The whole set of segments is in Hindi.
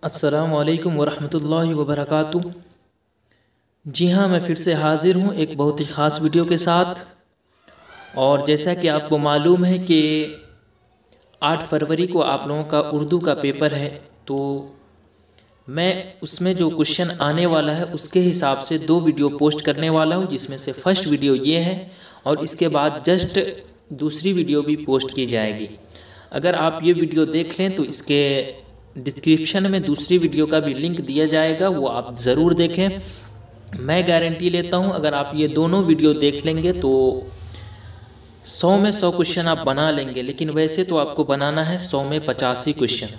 अस्सलामु अलैकुम वरहमतुल्लाहि वबरकातुह। जी हाँ, मैं फिर से हाज़िर हूँ एक बहुत ही ख़ास वीडियो के साथ। और जैसा कि आपको मालूम है कि 8 फरवरी को आप लोगों का उर्दू का पेपर है, तो मैं उसमें जो क्वेश्चन आने वाला है उसके हिसाब से 2 वीडियो पोस्ट करने वाला हूँ, जिसमें से फर्स्ट वीडियो ये है और इसके बाद जस्ट दूसरी वीडियो भी पोस्ट की जाएगी। अगर आप ये वीडियो देख लें तो इसके डिस्क्रिप्शन में दूसरी वीडियो का भी लिंक दिया जाएगा, वो आप ज़रूर देखें। मैं गारंटी लेता हूँ अगर आप ये दोनों वीडियो देख लेंगे तो 100 में 100 क्वेश्चन आप बना लेंगे, लेकिन वैसे तो आपको बनाना है 100 में 85 क्वेश्चन।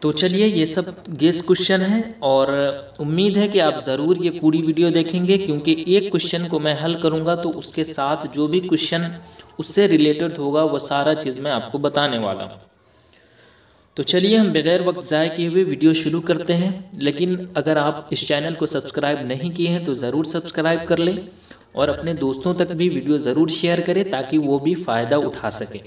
तो चलिए, ये सब गेस क्वेश्चन हैं और उम्मीद है कि आप ज़रूर ये पूरी वीडियो देखेंगे, क्योंकि एक क्वेश्चन को मैं हल करूँगा तो उसके साथ जो भी क्वेश्चन उससे रिलेटेड होगा वो सारा चीज़ मैं आपको बताने वाला हूँ। तो चलिए, हम बगैर वक्त ज़ाय किए हुए वीडियो शुरू करते हैं। लेकिन अगर आप इस चैनल को सब्सक्राइब नहीं किए हैं तो ज़रूर सब्सक्राइब कर लें और अपने दोस्तों तक भी वीडियो ज़रूर शेयर करें ताकि वो भी फ़ायदा उठा सकें।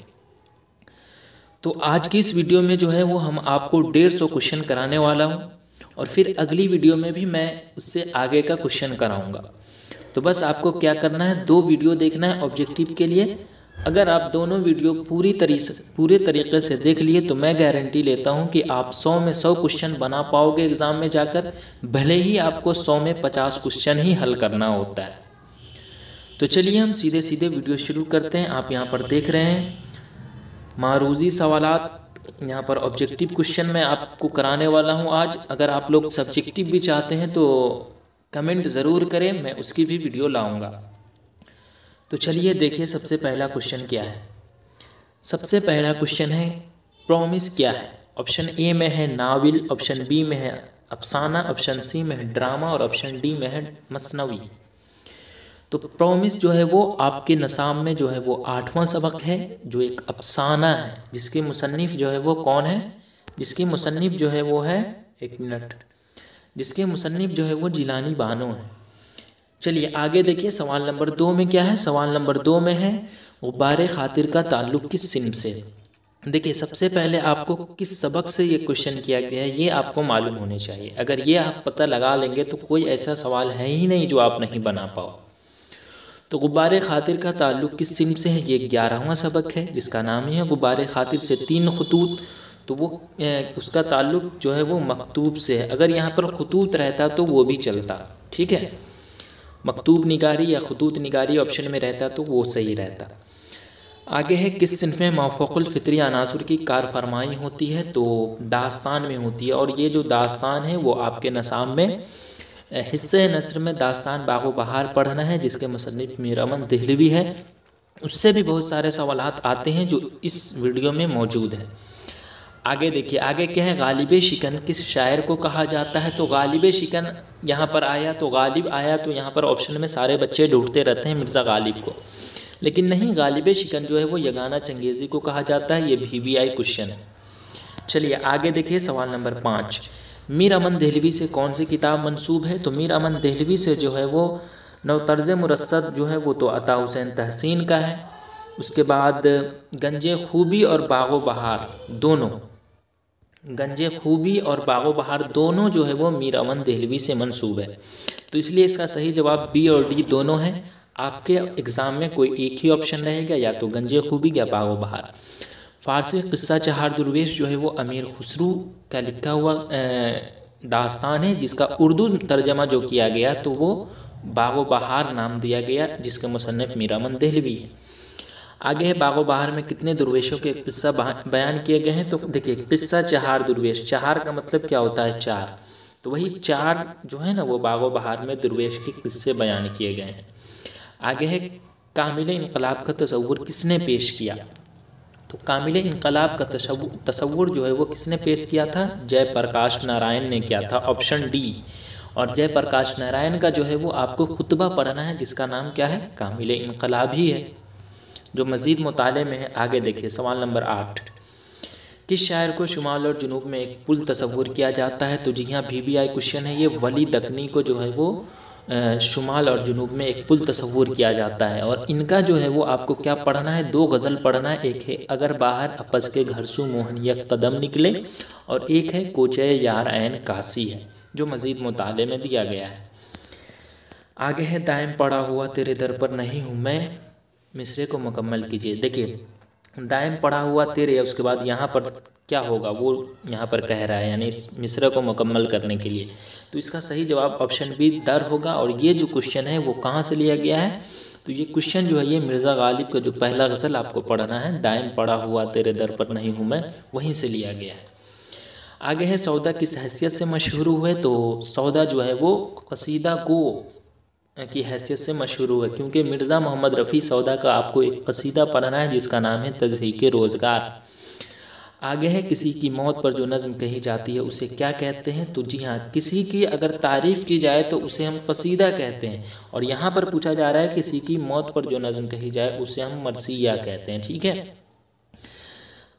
तो आज की इस वीडियो में जो है वो हम आपको 150 क्वेश्चन कराने वाला हूँ और फिर अगली वीडियो में भी मैं उससे आगे का क्वेश्चन कराऊँगा। तो बस आपको क्या करना है, 2 वीडियो देखना है ऑब्जेक्टिव के लिए। अगर आप दोनों वीडियो पूरे तरीके से देख लिए तो मैं गारंटी लेता हूं कि आप 100 में 100 क्वेश्चन बना पाओगे एग्ज़ाम में जाकर, भले ही आपको 100 में 50 क्वेश्चन ही हल करना होता है। तो चलिए, हम सीधे सीधे वीडियो शुरू करते हैं। आप यहां पर देख रहे हैं मारूजी सवालात, यहाँ पर ऑब्जेक्टिव क्वेश्चन मैं आपको कराने वाला हूँ आज। अगर आप लोग सब्जेक्टिव भी चाहते हैं तो कमेंट ज़रूर करें, मैं उसकी भी वीडियो लाऊँगा। तो चलिए देखिए, सबसे पहला क्वेश्चन क्या है। सबसे पहला क्वेश्चन है प्रॉमिस क्या है। ऑप्शन ए में है नाविल, ऑप्शन बी में है अफसाना, ऑप्शन सी में है ड्रामा और ऑप्शन डी में है मसनवी। तो प्रॉमिस जो है वो आपके निसाब में जो है वो 8वां सबक है, जो एक अफसाना है जिसके मुसन्निफ जो है वो कौन है। जिसके मुसन्निफ जो है वो है, एक मिनट, जिसके मुसन्निफ जो है वो जिलानी बानो है। चलिए आगे देखिए, सवाल नंबर 2 में क्या है। सवाल नंबर 2 में है गुब्बारे खातिर का ताल्लुक़ किस सिन्फ से। देखिए, सबसे पहले आपको किस सबक से ये क्वेश्चन किया गया है ये आपको मालूम होने चाहिए। अगर ये आप पता लगा लेंगे तो कोई ऐसा सवाल है ही नहीं जो आप नहीं बना पाओ। तो गुब्बारे खातिर का ताल्लुक़ किस सिन्फ से है, ये 11वां सबक है जिसका नाम ही है गुब्बारे खातिर से 3 खतूत। तो वो उसका ताल्लुक़ जो है वो मकतूब से है। अगर यहाँ पर खतूत रहता तो वो भी चलता, ठीक है। मकतूब निगारी या खतूत निगारी ऑप्शन में रहता तो वो सही रहता। आगे है किस सिन्फ में मौफ़क़ुल फ़ितरी अनासुर की कार फरमाई होती है। तो दास्तान में होती है, और ये जो दास्तान है वो आपके निसाब में हिस्से नस्र में दास्तान बाग़ो बहार पढ़ना है, जिसके मुसन्निफ़ मीर अमन देहलवी है। उससे भी बहुत सारे सवालात आते हैं जो इस वीडियो में मौजूद है। आगे देखिए, आगे क्या है, गालिब शिकन किस शायर को कहा जाता है। तो गालिब शिकन यहाँ पर आया तो गालिब आया तो यहाँ पर ऑप्शन में सारे बच्चे ढूंढते रहते हैं मिर्ज़ा गालिब को, लेकिन नहीं, गालिब शिकन जो है वो यगाना चंगेज़ी को कहा जाता है। ये VVI क्वेश्चन है। चलिए आगे देखिए, सवाल नंबर 5, मीर अमन देहलवी से कौन सी किताब मंसूब है। तो मीर अमन देहलवी से जो है वो नवतर्ज़ मुरस्सद जो है वो तो अता हुसैन तहसीन का है। उसके बाद गंजे खूबी और बाग़ो बहार दोनों, गंजे खूबी और बाग़ो बहार दोनों जो है वो मीर अमन देहलवी से मंसूब है। तो इसलिए इसका सही जवाब बी और डी दोनों हैं। आपके एग्ज़ाम में कोई एक ही ऑप्शन रहेगा, या तो गंजे खूबी या बाग़ो बहार। फ़ारसी क़िस्सा चहार दुर्वेश जो है वो अमीर खुसरू का लिखा हुआ दास्तान है, जिसका उर्दू तर्जमा जो किया गया तो वो बाग़ो बहार नाम दिया गया, जिसके मुसन्निफ़ मीर अमन देहलवी है। आगे है बाग़ो बहार में कितने दुर्वेशों के किस्सा बयान किए गए हैं। तो देखिए, किस्सा चहार दुर्वेश, चहार का मतलब क्या होता है, 4। तो वही 4 जो है ना वो बाग़ो बहार में दुर्वेश के किस्से बयान किए गए हैं। आगे है कामिल इनकलाब का तसव्वुर किसने पेश किया। तो कामिल इनकलाब का तसव्वुर जो है वो किसने पेश किया था, जयप्रकाश नारायण ने किया था, ऑप्शन डी। और जयप्रकाश नारायण का जो है वो आपको खुतबा पढ़ना है, जिसका नाम क्या है, कामिल इनकलाब ही है, जो मज़ीद मुताले में है। आगे देखिए, सवाल नंबर 8, किस शायर को शुमाल और जुनूब में एक पुल तसव्वुर किया जाता है। तो जी हाँ, VVI क्वेश्चन है ये। वली दकनी को जो है वो शुमाल और जुनूब में एक पुल तस्वूर किया जाता है। और इनका जो है वो आपको क्या पढ़ना है, 2 गज़ल पढ़ना है। एक है अगर बाहर आपस के घर सु मोहन यक कदम निकले, और एक है कोचे यार ऐन कासी है, जो मज़ीद मुताले में दिया गया है। आगे है दायम पड़ा हुआ तेरे दर पर नहीं हूँ मैं, मिसरे को मुकम्मल कीजिए। देखिए दायम पड़ा हुआ तेरे, उसके बाद यहाँ पर क्या होगा वो यहाँ पर कह रहा है, यानी इस मिसरे को मुकम्मल करने के लिए। तो इसका सही जवाब ऑप्शन बी दर होगा। और ये जो क्वेश्चन है वो कहाँ से लिया गया है, तो ये क्वेश्चन जो है ये मिर्ज़ा गालिब का जो पहला गज़ल आपको पढ़ना है, दायम पड़ा हुआ तेरे दर पर नहीं हूँ मैं, वहीं से लिया गया है। आगे है सौदा किस हैसियत से मशहूर हुए, तो सौदा जो है वो कसीदा को की हैसियत से मशहूर हुआ, क्योंकि मिर्ज़ा मोहम्मद रफ़ी सौदा का आपको एक कसीदा पढ़ना है जिसका नाम है तज़हीक़े रोज़गार। आगे है किसी की मौत पर जो नज़्म कही जाती है उसे क्या कहते हैं, तो जी हाँ, किसी की अगर तारीफ़ की जाए तो उसे हम कसीदा कहते हैं। और यहाँ पर पूछा जा रहा है किसी की मौत पर जो नज़्म कही जाए उसे हम मरसिया कहते हैं। ठीक है,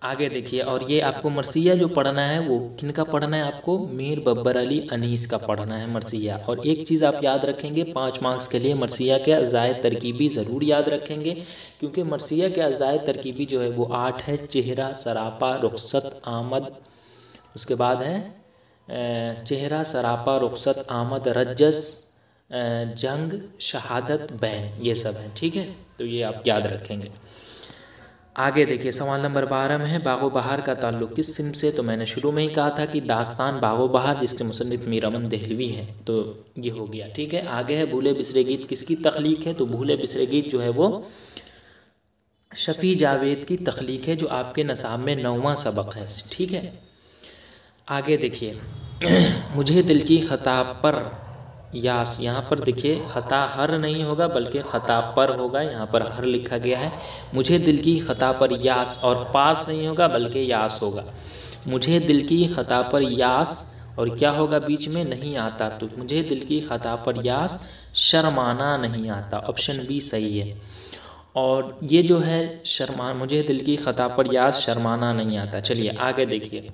आगे देखिए, और ये आपको मरसिया जो पढ़ना है वो किनका पढ़ना है, आपको मीर बब्बर अली अनीस का पढ़ना है मरसिया। और एक चीज़ आप याद रखेंगे 5 मार्क्स के लिए, मरसिया के अज़ाए तरकीबी ज़रूर याद रखेंगे, क्योंकि मरसिया के अज़ाए तरकीबी जो है वो 8 है। चेहरा, सरापा, रुखसत, आमद, उसके बाद है चेहरा, सरापा, रुखसत, आमद, रज्जस, जंग, शहादत, बैन, ये सब हैं। ठीक है, तो ये आप याद रखेंगे। आगे देखिए सवाल नंबर 12 में है बागो बहार का ताल्लुक़ किस सिम से, तो मैंने शुरू में ही कहा था कि दास्तान बागो बहार जिसके मुसन्निफ़ मीर अमन देहलवी हैं, तो ये हो गया। ठीक है, आगे है भूले बिसरे गीत किसकी तख्लीक है, तो भूले बिसरे गीत जो है वो शफ़ी जावेद की तख्लीक है, जो आपके नसाब में 9वां सबक है। ठीक है, आगे देखिए मुझे दिल की ख़ता पर यास, यहाँ पर देखिए ख़ता हर नहीं होगा बल्कि ख़ता पर होगा, यहाँ पर हर लिखा गया है। मुझे दिल की ख़ता पर यास, और पास नहीं होगा बल्कि यास होगा। मुझे दिल की ख़ता पर यास, और क्या होगा बीच में, नहीं आता, तो मुझे दिल की ख़ता पर यास शर्माना नहीं आता, ऑप्शन बी सही है। और ये जो है मुझे दिल की ख़ता पर यास शर्माना नहीं आता। चलिए आगे देखिए,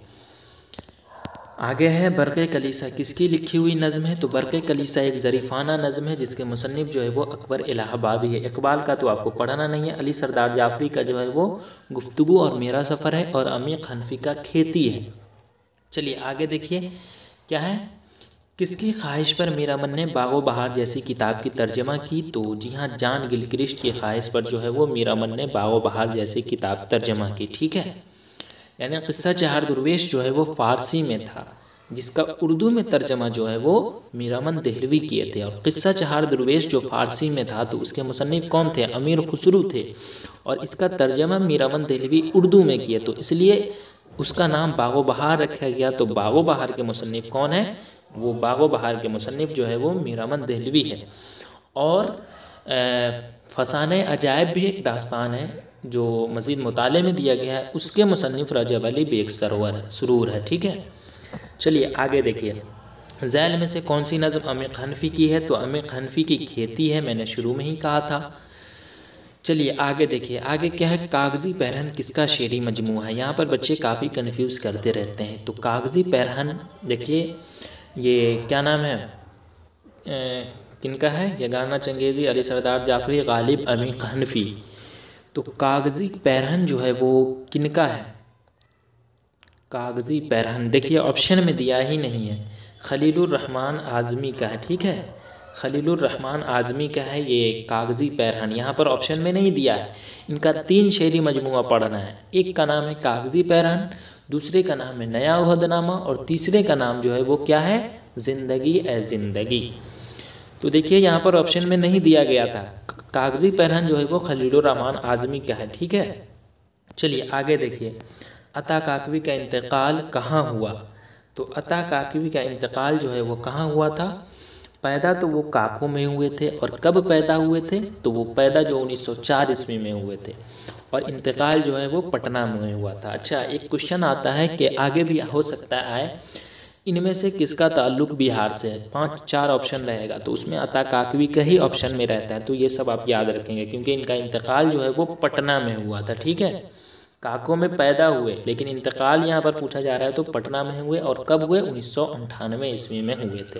आगे है बरक़े कलीसा किसकी लिखी हुई नज़म है, तो बरक़े कलीसा एक ज़रीफ़ाना नज़म है जिसके मुसन्निफ़ जो है वो अकबर इलाहाबादी है। इकबाल का तो आपको पढ़ना नहीं है। अली सरदार जाफ़री का जो है वो गुफ्तगू और मेरा सफ़र है, और अमीर हनफी का खेती है। चलिए आगे देखिए क्या है, किसकी ख्वाहिश पर मीर अमन ने बागो बहार जैसी किताब की तर्जमा की, तो जी हाँ, जॉन गिलक्रिस्ट की ख्वाहिश पर जो है वो मीर अमन ने बागो बहार जैसी किताब तर्जमा की। ठीक है, यानी क़िस्सा चहार दरवेश जो है वो फ़ारसी में था, जिसका उर्दू में तर्जमा जो है वो मीर अमन देहलवी किए थे। और क़िस्सा चहार दरवेश जो फ़ारसी में था तो उसके मुसन्निफ़ कौन थे, अमीर खुसरू थे, और इसका तर्जमा मीर अमन देहलवी उर्दू में किए, तो इसलिए उसका नाम बागो बहार रखा गया। तो बागो बहार के मुसन्निफ़ कौन है, वो बागो बहार के मुसन्निफ़ जो है वो मीर अमन देहलवी है। और फसाने अजायब भी एक दास्तान है जो मज़ीद मुताले में दिया गया है, उसके मुसन्निफ़ रजब अली बेग सुरूर है। ठीक है, चलिए आगे देखिए, ज़ैल में से कौन सी नज़म अमीर हनफी की है, तो अमीर हनफी की खेती है, मैंने शुरू में ही कहा था। चलिए आगे देखिए, आगे क्या है, कागज़ी पैरहन किसका शेरी मजमूआ है। यहाँ पर बच्चे काफ़ी कन्फ्यूज़ करते रहते हैं। तो कागज़ी पैरहन देखिए ये क्या नाम है, किनका है, यगाना चंगेज़ी, अली सरदार जाफ़री, गालिब, अमीर हनफी। तो कागज़ी पैरहन जो है वो किनका है, कागज़ी पैरहन देखिए ऑप्शन में दिया ही नहीं है, खलीलुर रहमान आज़मी का है। ठीक है, खलीलुर रहमान आज़मी का है ये कागज़ी पैरहन, यहाँ पर ऑप्शन में नहीं दिया है। इनका 3 शेरी मजमूआ पढ़ना है, एक का नाम है कागज़ी पैरहन, दूसरे का नाम है नया उहदनामा, और तीसरे का नाम जो है वो क्या है, ज़िंदगी ए ज़िंदगी। तो देखिए यहाँ पर ऑप्शन में नहीं दिया गया था, कागज़ी पैरहन जो है वो खलीलुर रहमान आज़मी का है। ठीक है, चलिए आगे देखिए, अता काकवी का इंतकाल कहाँ हुआ, तो अता काकवी का इंतकाल जो है वो कहाँ हुआ था, पैदा तो वो काको में हुए थे, और कब पैदा हुए थे, तो वो पैदा जो 1904 ईस्वी में हुए थे, और इंतकाल जो है वो पटना में हुआ था। अच्छा, एक क्वेश्चन आता है कि आगे भी हो सकता है इनमें से किसका ताल्लुक बिहार से है, 5-4 ऑप्शन रहेगा, तो उसमें अता काकवी का ही ऑप्शन में रहता है। तो ये सब आप याद रखेंगे क्योंकि इनका इंतकाल जो है वो पटना में हुआ था। ठीक है, काको में पैदा हुए लेकिन इंतकाल यहाँ पर पूछा जा रहा है तो पटना में हुए, और कब हुए, 1998 ईस्वी में हुए थे।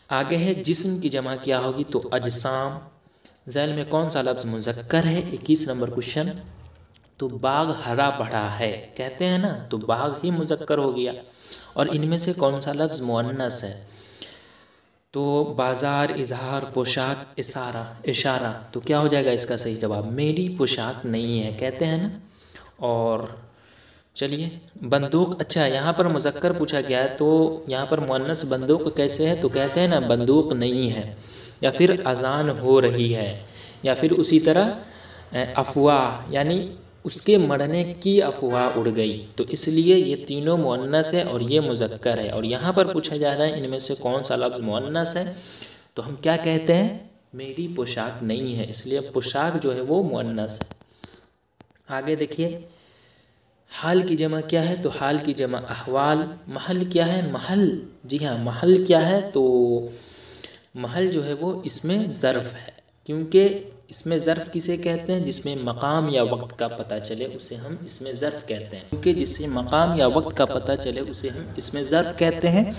आगे है जिस्म की जमा क्या होगी, तो अजसाम। ज़ैल में कौन सा लफ्ज़ मुज़क्कर है, 21 नंबर क्वेश्चन, तो बाग हरा भरा है कहते हैं ना, तो बाग ही मुज़क्कर हो गया। और इनमें से कौन सा लफ्ज़ मुअन्नस है, तो बाज़ार, इजहार, पोशाक, इशारा। तो क्या हो जाएगा इसका सही जवाब, मेरी पोशाक नहीं है कहते हैं ना। और चलिए बंदूक, अच्छा यहाँ पर मुज़क्कर पूछा गया है, तो यहाँ पर मुअन्नस बंदूक कैसे है, तो कहते हैं ना बंदूक नहीं है, या फिर अजान हो रही है, या फिर उसी तरह अफवाह यानी उसके मरने की अफवाह उड़ गई। तो इसलिए ये तीनों मुअन्नस है और ये मुज़क्कर है। और यहाँ पर पूछा जा रहा है इनमें से कौन सा लफ्ज़ मुअन्नस है, तो हम क्या कहते हैं, मेरी पोशाक नहीं है, इसलिए पोशाक जो है वो मुअन्नस है। आगे देखिए हाल की जमा क्या है, तो हाल की जमा अहवाल। महल क्या है, महल, जी हाँ महल क्या है, तो महल जो है वो इसमें ज़र्फ़ है, क्योंकि इसमें ज़र्फ़ किसे कहते हैं, जिसमें मकाम या वक्त का पता चले उसे हम इसमें ज़र्फ़ कहते हैं, क्योंकि जिससे मकाम या वक्त का पता चले उसे हम इसमें ज़र्फ़ कहते हैं,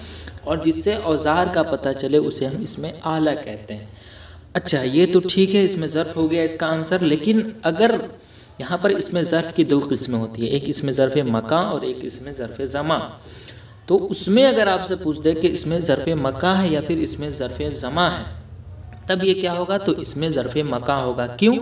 और जिससे औज़ार का पता चले उसे हम इसमें आला कहते हैं। अच्छा ये तो ठीक है, इसमें ज़र्फ़ हो गया इसका आंसर। लेकिन अगर यहाँ पर इसमें ज़र्फ़ की 2 किस्में होती है, एक इसमें ज़र्फ़ मका और एक इसमें ज़र्फ़ ज़मा। तो उसमें अगर आपसे पूछ दे कि इसमें ज़र्फ़ मका है या फिर इसमें ज़र्फ़ ज़मा है, तब ये क्या होगा, तो इसमें ज़र्फ़ मका होगा। क्यों,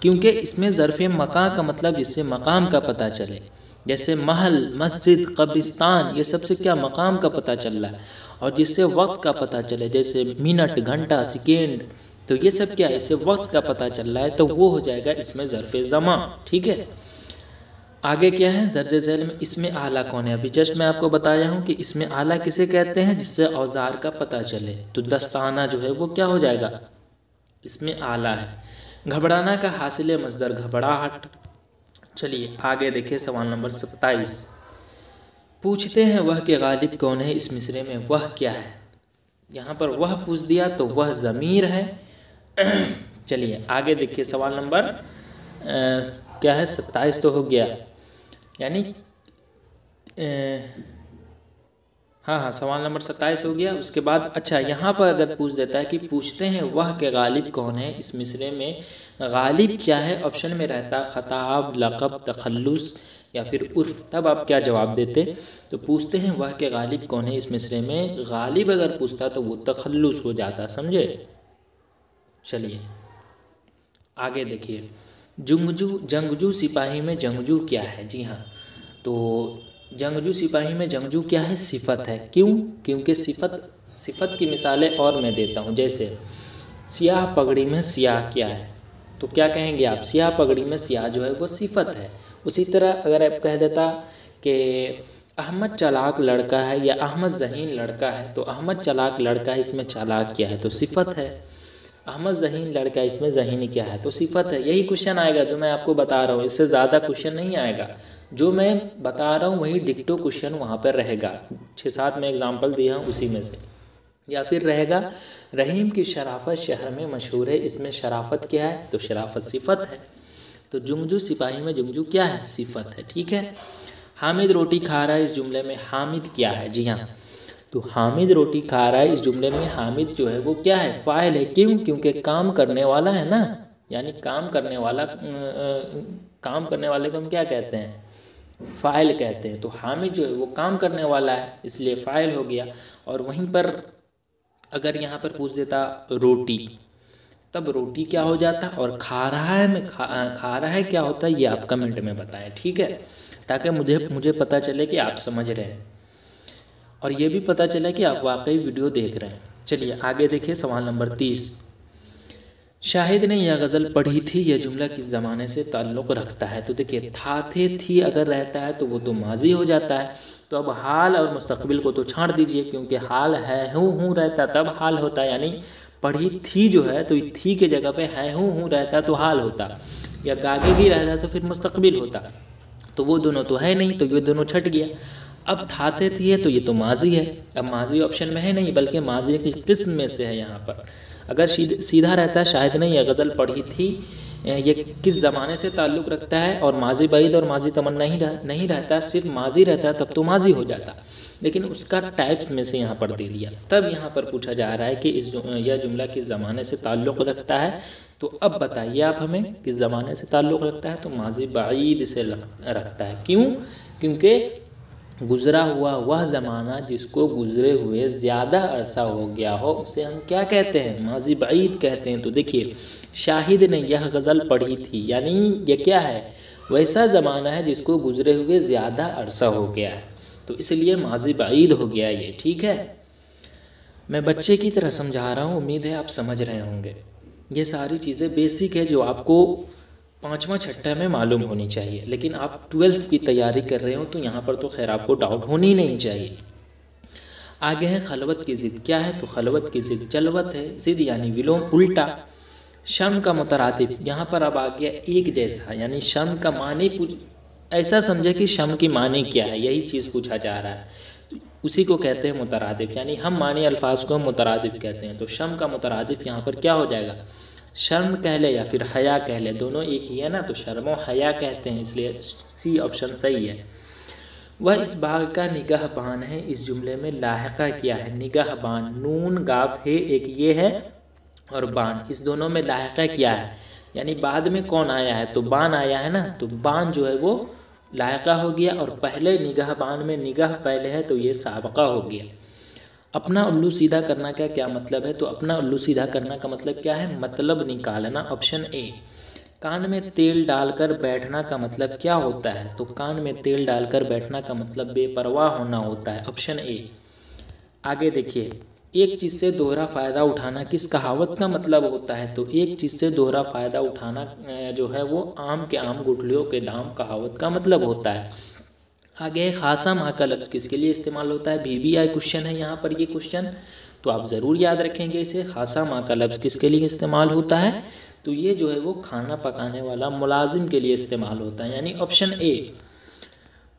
क्योंकि इसमें ज़र्फ़ मका का मतलब जिससे मकाम का पता चले, जैसे महल, मस्जिद, कब्रिस्तान, ये सबसे क्या मकाम का पता चल रहा है, और जिससे वक्त का पता चले जैसे मिनट, घंटा, सेकेंड, तो ये सब क्या है, इससे वक्त का पता चल रहा है, तो वो हो जाएगा इसमें ज़र्फ़ ज़मा। ठीक है, आगे क्या है दर्जे झैल में इसमें आला कौन है, अभी जस्ट मैं आपको बताया हूँ कि इसमें आला किसे कहते हैं, जिससे औजार का पता चले, तो दस्ताना जो है वो क्या हो जाएगा, इसमें आला है। घबराना का हासिल मसदर घबराहट। चलिए आगे देखिए सवाल नंबर 27, पूछते हैं वह के गालिब कौन है, इस मिसरे में वह क्या है। यहाँ पर वह पूछ दिया तो वह ज़मीर है। चलिए आगे देखिए सवाल नंबर क्या है 27 तो हो गया, यानी हाँ सवाल नंबर 27 हो गया। उसके बाद अच्छा यहाँ पर अगर पूछ देता है कि पूछते हैं वह के गालिब कौन है, इस मिसरे में गालिब क्या है, ऑप्शन में रहता खताब, लक़ब, तखल्लुस या फिर उर्फ, तब आप क्या जवाब देते, तो पूछते हैं वह के गालिब कौन है, इस मिसरे में गालिब अगर पूछता तो वो तखल्लुस हो जाता, समझे। चलिए आगे देखिए जंगजू सिपाही में जंगजू क्या है, जी हाँ, तो जंगजू सिपाही में जंगजू क्या है, सिफत है। क्यों, क्योंकि सिफत की मिसालें और मैं देता हूँ, जैसे सियाह पगड़ी में सियाह क्या है, तो क्या कहेंगे आप, सियाह पगड़ी में सियाह जो है वो सिफत है। उसी तरह अगर आप कह देता कि अहमद चालाक लड़का है या अहमद ज़हीन लड़का है, तो अहमद चालाक लड़का है, इसमें चालाक क्या है, तो सिफत है। अहमद ज़हीन लड़का, इसमें ज़हीन क्या है, तो सिफत है। यही क्वेश्चन आएगा जो मैं आपको बता रहा हूँ, इससे ज़्यादा क्वेश्चन नहीं आएगा। जो मैं बता रहा हूँ वही डिक्टो क्वेश्चन वहाँ पर रहेगा, 6-7 में एग्जाम्पल दिया हूँ उसी में से। या फिर रहेगा रहीम की शराफत शहर में मशहूर है, इसमें शराफत क्या है, तो शराफत सिफत है। तो जंगजू सिपाही में जंगजू क्या है, सिफत है। ठीक है, हामिद रोटी खा रहा है, इस जुमले में हामिद क्या है, जी हाँ, तो हामिद रोटी खा रहा है, इस जुमले में हामिद जो है वो क्या है, फ़ाइल है। क्यों, क्योंकि काम करने वाला है ना, यानी काम करने वाला, काम करने वाले को हम क्या कहते हैं, फ़ाइल कहते हैं। तो हामिद जो है वो काम करने वाला है, इसलिए फ़ाइल हो गया। और वहीं पर अगर यहाँ पर पूछ देता रोटी, तब रोटी क्या हो जाता, और खा रहा है में खा रहा है क्या होता है, ये आप कमेंट में बताएं, ठीक है, ताकि मुझे पता चले कि आप समझ रहे हैं और ये भी पता चला कि आप वाकई वीडियो देख रहे हैं। चलिए आगे देखिए सवाल नंबर 30, शाहिद ने यह गज़ल पढ़ी थी, यह जुमला किस ज़माने से ताल्लुक़ रखता है। तो देखिए था, थे, थी अगर रहता है तो वो तो माजी हो जाता है। तो अब हाल और मुस्तक़बिल को तो छाड़ दीजिए, क्योंकि हाल है हूँ रहता तब हाल होता, यानी पढ़ी थी जो है तो थी के जगह पे है हूँ रहता तो हाल होता, या गागे भी रहता तो फिर मुस्तक़बिल होता। तो वो दोनों तो है नहीं, तो ये दोनों छट गया। अब थाते थी है तो ये तो माजी है, अब माजी ऑप्शन में है नहीं, बल्कि माजी की किस्म में से है। यहाँ पर अगर सीधा रहता है शाहिद ने यह गज़ल पढ़ी थी, ये किस ज़माने से ताल्लुक़ रखता है, और माजी बैद और माजी तमन्ना नहीं रहता, सिर्फ माजी रहता है तब तो माजी हो जाता। लेकिन उसका टाइप्स में से यहाँ पर दे दिया। तब यहाँ पर पूछा जा रहा है कि यह जुमला किस ज़माने से ताल्लुक़ रखता है। तो अब बताइए आप हमें किस ज़माने से ताल्लुक़ रखता है। तो माज़ी बाईद से रखता है। क्यों? क्योंकि गुज़रा हुआ वह ज़माना जिसको गुज़रे हुए ज़्यादा अरसा हो गया हो उसे हम क्या कहते हैं? माज़ी बाईद कहते हैं। तो देखिए, शाहिद ने यह गज़ल पढ़ी थी, यानी ये क्या है? वैसा ज़माना है जिसको गुज़रे हुए ज़्यादा अरसा हो गया है, तो इसलिए माज़ी बाईद हो गया ये। ठीक है, मैं बच्चे की तरह समझा रहा हूँ, उम्मीद है आप समझ रहे होंगे। ये सारी चीज़ें बेसिक है जो आपको 5वां छठा में मालूम होनी चाहिए, लेकिन आप 12th की तैयारी कर रहे हो तो यहाँ पर तो खैर आपको डाउट होनी ही नहीं चाहिए। आगे है खलवत की ज़िद। क्या है? तो खलवत की ज़िद जलवत है, ज़िद यानी विलोम, उल्टा। शर्म का मुतरादिफ, यहाँ पर अब आ गया एक जैसा, यानी शर्म का माने ऐसा समझे कि शर्म की माने क्या है, यही चीज़ पूछा जा रहा है। उसी को कहते हैं मुतरादिफ, यानी हम माने अल्फाज को हम मुतरादिफ कहते हैं। तो शर्म का मुतरादिफ यहाँ पर क्या हो जाएगा? शर्म कह ले या फिर हया कह ले, दोनों एक ही है ना, तो शर्म और हया कहते हैं, इसलिए सी ऑप्शन सही है। वह इस बाग का निगाहबान है। इस जुमले में लाहिका क्या है? निगाहबान, नून गाफ है, एक ये है और बान, इस दोनों में लाहिका क्या है? यानी बाद में कौन आया है? तो बान आया है ना, तो बान जो है वो लाहिका हो गया, और पहले निगाहबान में निगाह पहले है तो ये साबका हो गया। अपना उल्लू सीधा करना का क्या मतलब है? तो अपना उल्लू सीधा करना का मतलब क्या है? मतलब निकालना, ऑप्शन ए। कान में तेल डालकर बैठना का मतलब क्या होता है? तो कान में तेल डालकर बैठना का मतलब बेपरवाह होना होता है, ऑप्शन ए। आगे देखिए, एक चीज़ से दोहरा फ़ायदा उठाना किस कहावत का मतलब होता है? तो एक चीज़ से दोहरा फ़ायदा उठाना जो है वो आम के आम गुठलियों के दाम कहावत का मतलब होता है। आगे खासा माँ का लफ्ज़ किसके लिए इस्तेमाल होता है? VVI क्वेश्चन है यहाँ पर ये क्वेश्चन, तो आप ज़रूर याद रखेंगे इसे। खासा माँ का लफ्ज़ किसके लिए इस्तेमाल होता है? तो ये जो है वो खाना पकाने वाला मुलाजिम के लिए इस्तेमाल होता है, यानी ऑप्शन ए।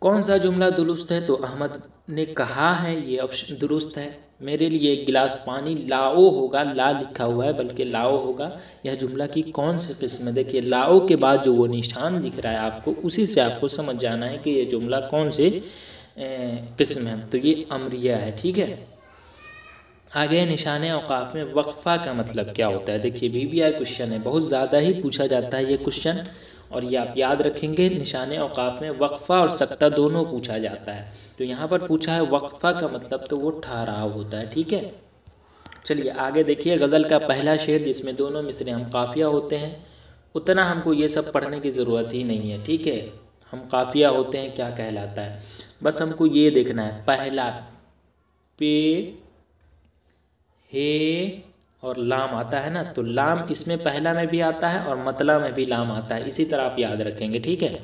कौन सा जुमला दुरुस्त है? तो अहमद ने कहा है, ये ऑप्शन दुरुस्त है। मेरे लिए एक गिलास पानी लाओ होगा, ला लिखा हुआ है बल्कि लाओ होगा। यह जुमला की कौन सी किस्म है? देखिए, लाओ के बाद जो वो निशान दिख रहा है आपको, उसी से आपको समझ जाना है कि ये जुमला कौन से किस्म है। तो ये अमरिया है, ठीक है। आगे निशान औकाफ में वक्फ़ा का मतलब क्या होता है? देखिए, VVI क्वेश्चन है, बहुत ज़्यादा ही पूछा जाता है ये क्वेश्चन, और ये आप याद रखेंगे। निशान औकाफ में वक्फ़ा और सकता दोनों पूछा जाता है। तो यहाँ पर पूछा है वक्फ़ा का मतलब, तो वो ठहराव होता है, ठीक है। चलिए आगे देखिए, गज़ल का पहला शेर जिसमें दोनों मिसरे हम काफ़िया होते हैं। उतना हमको ये सब पढ़ने की ज़रूरत ही नहीं है, ठीक है। हम काफ़िया होते हैं क्या कहलाता है, बस हमको ये देखना है। पहला पे हे और लाम आता है ना, तो लाम इसमें पहला में भी आता है और मतला में भी लाम आता है, इसी तरह आप याद रखेंगे, ठीक है।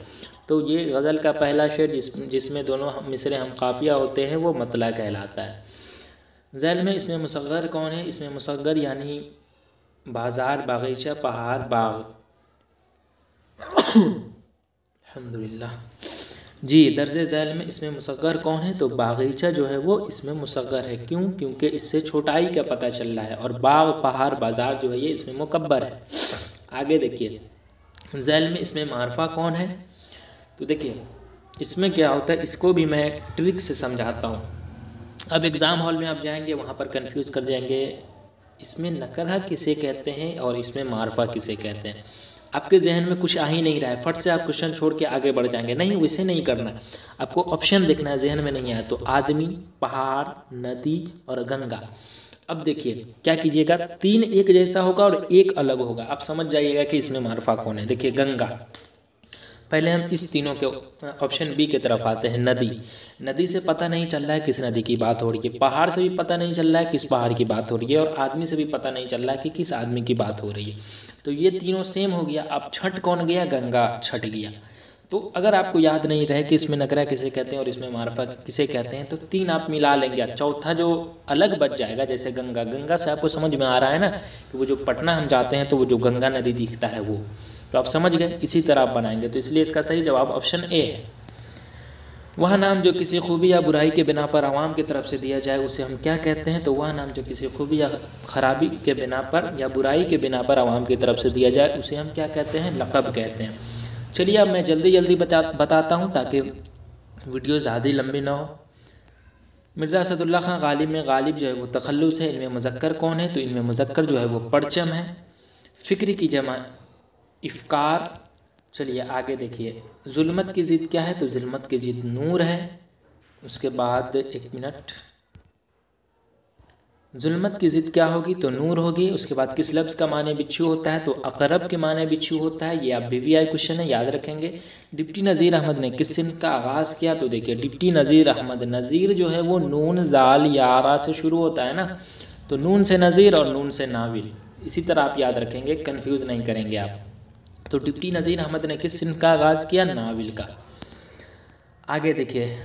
तो ये गज़ल का पहला शेर जिसमें दोनों मिसरे हम काफ़िया होते हैं वो मतला कहलाता है। ज़ैल में इसमें मुसग़्गर कौन है? इसमें मुसग़्गर यानी बाज़ार, बागीचा, पहाड़, बाग। अल्हम्दुलिल्लाह जी। दर्जे ज़ैल में इसमें मुसग़्गर कौन है? तो बागीचा जो है वो इसमें मुसग़्गर है। क्यों? क्योंकि इससे छोटाई का पता चल रहा है, और बाग, पहाड़, बाज़ार जो है ये इसमें मुकब्बर है। आगे देखिए, ज़ैल में इसमें मारफा कौन है? तो देखिए इसमें क्या होता है, इसको भी मैं ट्रिक से समझाता हूँ। अब एग्ज़ाम हॉल में आप जाएंगे, वहाँ पर कंफ्यूज कर जाएंगे, इसमें नकरा किसे कहते हैं और इसमें मारफा किसे कहते हैं। आपके जहन में कुछ आ ही नहीं रहा है, फट से आप क्वेश्चन छोड़ के आगे बढ़ जाएंगे। नहीं, वैसे नहीं करना, आपको ऑप्शन देखना है, जहन में नहीं आया तो आदमी, पहाड़, नदी और गंगा। अब देखिए क्या कीजिएगा, 3 एक जैसा होगा और 1 अलग होगा, आप समझ जाइएगा कि इसमें मारफा कौन है। देखिए गंगा, पहले हम इस तीनों के ऑप्शन बी की तरफ आते हैं। नदी, नदी से पता नहीं चल रहा है किस नदी की बात हो रही है, पहाड़ से भी पता नहीं चल रहा है किस पहाड़ की बात हो रही है, और आदमी से भी पता नहीं चल रहा है कि किस आदमी की बात हो रही है। तो ये तीनों सेम हो गया। अब छठ कौन गया? गंगा छठ गया। तो अगर आपको याद नहीं रहे कि इसमें नकरा किसे कहते हैं और इसमें मारफा किसे कहते हैं, तो 3 आप मिला लेंगे, चौथा जो अलग बच जाएगा, जैसे गंगा। गंगा से आपको समझ में आ रहा है ना कि वो जो पटना हम जाते हैं तो वो जो गंगा नदी दिखता है वो, तो आप समझ गए। इसी तरह आप बनाएंगे, तो इसलिए इसका सही जवाब ऑप्शन ए है। वह नाम जो किसी खूबी या बुराई के बिना पर आवाम की तरफ से दिया जाए उसे हम क्या कहते हैं? तो वह नाम जो किसी खूबी या खराबी के बिना पर या बुराई के बिना पर आवाम की तरफ से दिया जाए उसे हम क्या कहते हैं? लक़ब कहते हैं। चलिए अब मैं जल्दी जल्दी बताता हूँ ताकि वीडियो ज़्यादा लंबी ना हो। मिर्ज़ा असदुल्ला खां गालिब में गालिब जो है वो तखल्लुस है। इनमें मुज़क्कर कौन है? तो इनमें मुज़क्कर जो है वो परचम है। फ़िक्र की जमा इफ़कार। चलिए आगे देखिए, जुल्मत की ज़िद क्या है? तो जुल्मत की ज़िद नूर है। उसके बाद एक मिनट, जुल्मत की ज़िद क्या होगी? तो नूर होगी। उसके बाद किस लफ्ज़ का माने बिच्छू होता है? तो अक़रब के माने बिच्छू होता है। ये आप BVI क्वेश्चन है, याद रखेंगे। डिप्टी नज़ीर अहमद ने किस सिन्फ का आगाज़ किया? तो देखिए डिप्टी नज़ीर अहमद, नज़ीर जो है वो नून ज़ाल यारा से शुरू होता है ना, तो नून से नज़ीर और नून से नाविल, इसी तरह आप याद रखेंगे, कन्फ्यूज़ नहीं करेंगे आप। तो डिप्टी नज़ीर अहमद ने किस सिन्फ का आगाज़ किया? नाविल का। आगे देखिए,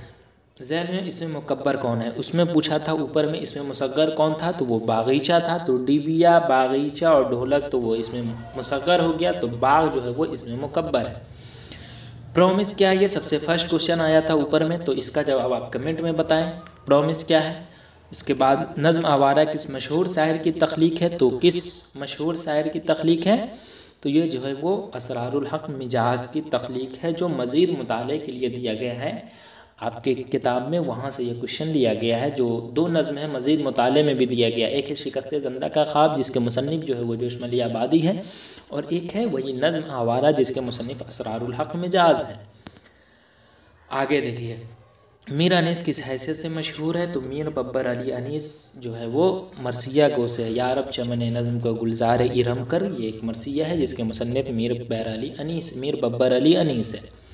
ज़ैल में इसमें मुकब्बर कौन है? उसमें पूछा था ऊपर में इसमें मुसग्गर कौन था? तो वो बागीचा था। तो डिबिया, बागीचा और ढोलक, तो वो इसमें मुसग्गर हो गया, तो बाग जो है वो इसमें मुकब्बर है। प्रॉमिस क्या है? ये सबसे फर्स्ट क्वेश्चन आया था ऊपर में, तो इसका जवाब आप कमेंट में बताएं, प्रॉमिस क्या है। उसके बाद नज़्म आवारा किस मशहूर शायर की तख्लीक है? तो किस मशहूर शायर की तख्लीक है? तो ये जो है वो असरारुल हक़ मिजाज की तख्लीक है, जो मज़ीद मुताले के लिए दिया गया है आपके किताब में, वहाँ से ये क्वेश्चन लिया गया है। जो दो नज़्म है मज़ीद मुताले में भी दिया गया, एक है शिकस्ते ज़ंदा का ख्वाब जिसके मुसन्निफ़ जो है वो जोशमली आबादी है, और एक है वही नज़्म आवारा जिसके मुसन्निफ़ असरारुल हक़ मिजाज है। आगे देखिए, मीर अनीस किस हैसियत से मशहूर है? तो मीर बब्बर अली अनीस जो है वो मरसिया गो से, यारब चमन नज़्म को गुलजार इरम कर, ये एक मरसिया है जिसके मुसन्निफ़ मीर बब्बर अली अनीस है।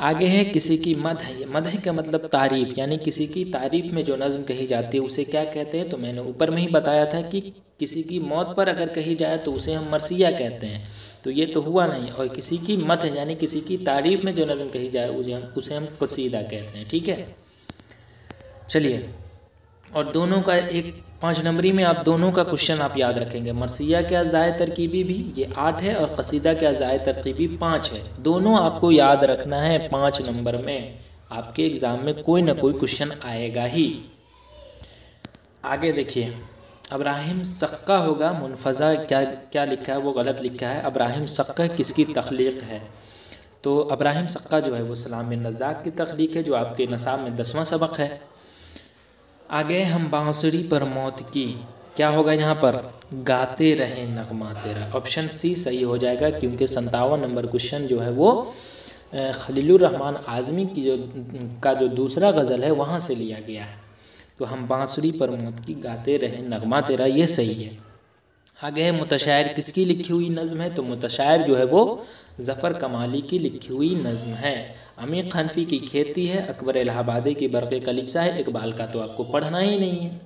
आगे है किसी की मदह। मदह का मतलब तारीफ़, यानी किसी की तारीफ़ में जो नज़्म कही जाती है उसे क्या कहते हैं? तो मैंने ऊपर में ही बताया था कि किसी की मौत पर अगर कही जाए तो उसे हम मरसिया कहते हैं, तो ये तो हुआ नहीं। और किसी की मदह यानी किसी की तारीफ़ में जो नज़्म कही जाए उसे हम कसीदा कहते हैं, ठीक है। चलिए, और दोनों का एक 5 नंबरी में आप दोनों का क्वेश्चन आप याद रखेंगे। मरसिया के अज़ाए तरकीबी भी ये 8 है और कसीदा के अज़ाए तरकीबी 5 है। दोनों आपको याद रखना है। 5 नंबर में आपके एग्ज़ाम में कोई ना कोई क्वेश्चन आएगा ही। आगे देखिए, अब्राहिम सक्का होगा, मुनफज़ा क्या लिखा है वो गलत लिखा है। अब्राहिम सक्का किसकी तख्लीक है? तो अब्राहिम सक्का जो है वो सलाम बिन रज़ाक़ की तख्लीक है, जो आपके नसाब में 10वां सबक है। आगे हम बांसुरी पर मौत की, क्या होगा यहाँ पर? गाते रहे नगमा तेरा। ऑप्शन सी सही हो जाएगा, क्योंकि 57 नंबर क्वेश्चन जो है वो खलीलुर रहमान आज़मी की जो दूसरा गज़ल है वहाँ से लिया गया है। तो हम बांसुरी पर मौत की, गाते रहे नगमा तेरा, ये सही है। आगे है मुतशायर किसकी लिखी हुई नज़्म है? तो मुतशायर जो है वो ज़फ़र कमाली की लिखी हुई नज़्म है। अमीर हनफी की खेती है, अकबर इलाहाबादी की बरक़े कलीसा है, इकबाल का तो आपको पढ़ना ही नहीं है।